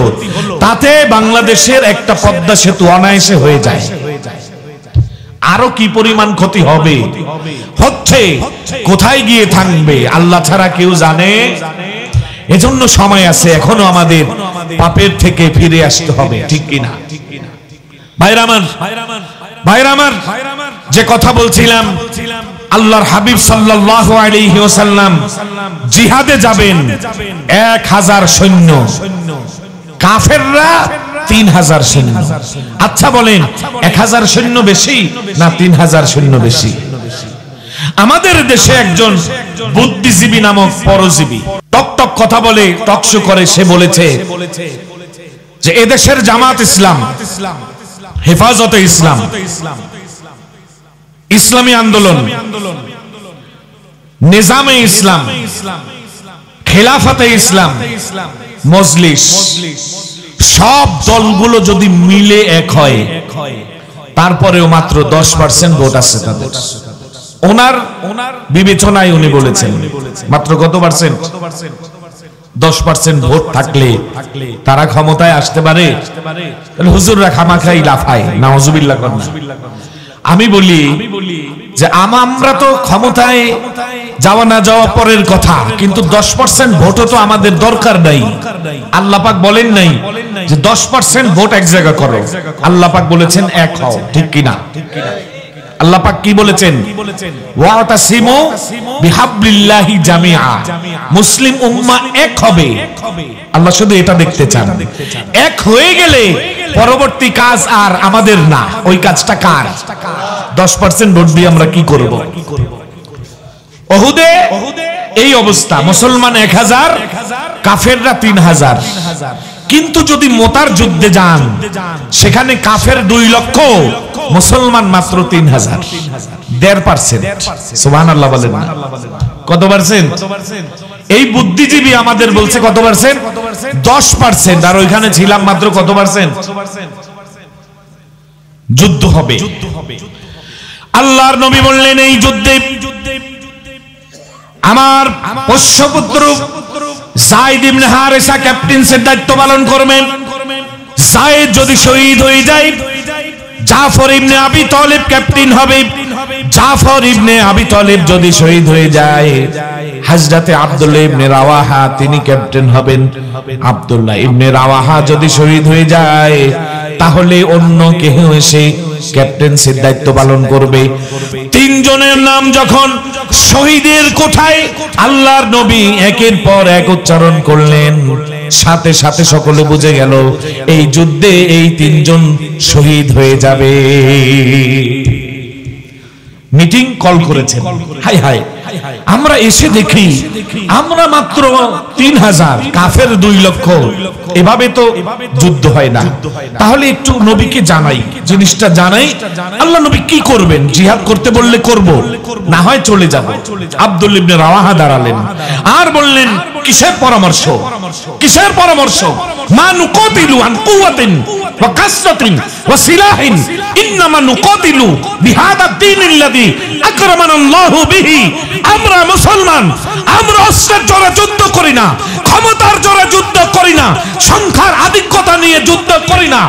তাতে বাংলাদেশের একটা পদ্মা সেতু অনায়াসে হয়ে যায়। আরো কি পরিমাণ ক্ষতি হবে, হচ্ছে, কোথায় গিয়ে থাকবে আল্লাহ ছাড়া কেউ জানে। এজন্য সময় আছে, এখনো আমাদের পাপের থেকে ফিরে আসতে হবে, ঠিক কিনা? ভাইরা আমার, যে কথা বলছিলাম, আল্লাহর হাবিব সাল্লাল্লাহু আলাইহি ওয়াসাল্লাম জিহাদে যাবেন 1000 সৈন্য, কাফেররা 3000 সৈন্য। আচ্ছা বলেন, 1000 সৈন্য বেশি না 3000 সৈন্য বেশি? আমাদের দেশে একজন বুদ্ধিজীবী নামক পরজীবী টক টক কথা বলে, টকশো করে, সে বলেছে যে এদেশের জামাত ইসলাম, হেফাজতে ইসলাম, ইসলামী আন্দোলন, নিজামে ইসলাম, খেলাফতে ইসলাম, মজলিস, সব দলগুলো যদি মিলে এক হয় তারপরেও মাত্র 10% ভোট আছে তাদের। ওনার বিবেচনায় উনি বলেছেন মাত্র কত পার্সেন্ট? 10% ভোট থাকলে তারা ক্ষমতায় আসতে পারে। হুজুররা খামাখাই লাফায়, নাউজুবিল্লাহ করেন। আমি বলি যে আমরা তো ক্ষমতায় যাওয়া না যাওয়া পরের কথা, কিন্তু 10% ভোটও তো আমাদের দরকার নাই। আল্লাহ পাক বলেন নাই যে 10% ভোট এক জায়গা করো, আল্লাহ পাক বলেছেন এক হও, ঠিক কিনা? আল্লাহ পাক কি বলেছেন? ওয়াতাসিমু বিহাবলিল্লাহি জামিআ, মুসলিম উম্মাহ এক হবে। আল্লাহ শুধু এটা দেখতে চান। এক হয়ে গেলে পরবর্তী কাজ আর আমাদের না, ওই কাজটা কার? 10% ভোট দিয়ে আমরা কি করব? উহুদে এই অবস্থা, মুসলমান 1000, কাফেররা 3000। কিন্তু যদি মোতার যুদ্ধে যান, সেখানে কাফের 2 লক্ষ, মুসলমান মাত্র 3000, 1.5%। সুবহানাল্লাহ বলেন না? কত পার্সেন্ট? এই বুদ্ধিজীবী আমাদের বলছে কত পার্সেন্ট? 10%। আর ওইখানে ছিলাম মাত্র কত পার্সেন্ট? যুদ্ধ হবে। আল্লাহর নবী বললেন এই যুদ্ধে আমার পোষ্যপুত্র যায়েদ ইবনে হারেসা ক্যাপ্টেন্সির দায়িত্ব পালন করবেন। যায়েদ যদি শহীদ হয়ে যায়, জাফর ইবনে আবি তালিব ক্যাপ্টেন হবে। জাফর ইবনে আবি তালিব যদি শহীদ হয়ে যায়, হযরতে আব্দুল্লাহ ইবনে রাওয়াহা তিনি ক্যাপ্টেন হবেন। আব্দুল্লাহ ইবনে রাওয়াহা যদি শহীদ হয়ে যায়, তাহলে অন্য কেউ এসে ক্যাপ্টেন্সির দায়িত্ব পালন করবে। তিনজনের নাম যখন শহীদের কোঠায় আল্লাহর নবী একের পর এক উচ্চারণ করলেন, সাথে সাথে সকলে বুঝে গেল এই যুদ্ধে এই তিনজন শহীদ হয়ে যাবে। মিটিং কল করেছেন। হাই হাই, আমরা এসে দেখি আমরা মাত্র 3000, কাফের 2 লক্ষ। এভাবে তো যুদ্ধ হয় না। তাহলে একটু নবীকে জানাই, জিনিসটা জানাই, আল্লাহ নবী কি করবেন? জিহাদ করতে বললে করব, না হয় চলে যাব। আব্দুল্লাহ ইবনে রাওয়াহা দাঁড়ালেন আর বললেন, কিসের পরামর্শ? কিসের পরামর্শ? মা নুকাতিলু আন কুওয়াতিন ওয়া কাসরাতিন ওয়া সিলাহিন, ইন্নামা নুকাতিলু বিহাদা দ্বীনিল্লাযী আকরামানাল্লাহু বিহি। আমরা মুসলমান, আমরা অস্ত্রের জোরে যুদ্ধ করি না, ক্ষমতার জোরে যুদ্ধ করি না, সংখ্যার আধিক্যতা নিয়ে যুদ্ধ করি না।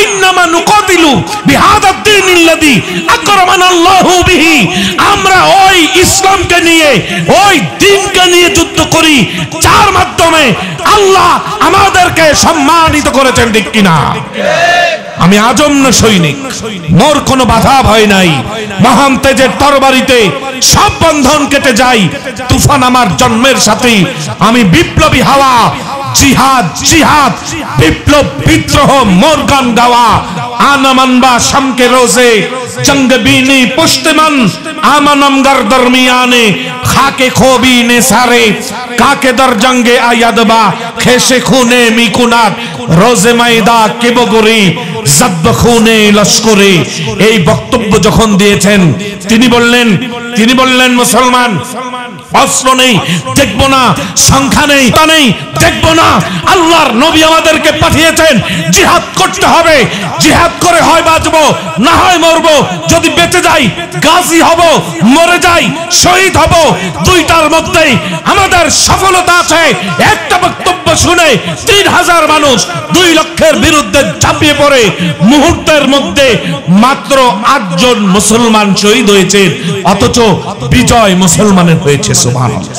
ইন্নামা নুকাতিলু বিহাদা দ্বীনিল্লাযী আকরামানাল্লাহু বিহি। আমরা ওই ইসলামকে নিয়ে, ওই দ্বীনকে নিয়ে যুদ্ধ করি যার মাধ্যমে আল্লাহ আমাদেরকে সম্মানিত করেছেন, ঠিক কিনা? আমি আজন্ম সৈনিক, মোর কোনো বাধা ভয় নাই। মহান তেজের তরবারিতে সব বন্ধন কেটে যাই। তুফান আমার জন্মের সাথে, আমি বিপ্লবী হাওয়া। জিহাদ জিহাদ, বিপ্লব বিদ্রোহ মোর গান গাওয়া। আনামানবা শামকে রোজে জঙ্গ বিনি পুশতমান, আমানমগর দরমিয়ানে খাকে খোবি নে সারে। কাকে দর জঙ্গে আয়াদবা খেসে খুনে মিকুনাত, রোজে মাইদা কেবগরি জব্ব খুনে লস্করে। এই বক্তব্য যখন দিয়েছেন তিনি বললেন মুসলমান, অস্ত্র নেই দেখবো না, সংখ্যা নেই তা নেই দেখবো না। আল্লাহর নবী আমাদেরকে পাঠিয়েছেন, জিহাদ করতে হবে। জিহাদ করে হয় বাঁচবো, না হয় মরবো। যদি বেঁচে যাই গাজী হব, মরে যাই শহীদ হব। দুইটার মধ্যেই আমাদের সফলতা আছে। একটা বক্তব্য শুনে 3000 মানুষ 2 লক্ষের বিরুদ্ধে ঝাঁপিয়ে পড়ে মুহূর্তের মধ্যে মাত্র 8 জন মুসলমান শহীদ হয়েছে, অথচ বিজয় মুসলমানের হয়েছে। সুবহানাল্লাহ।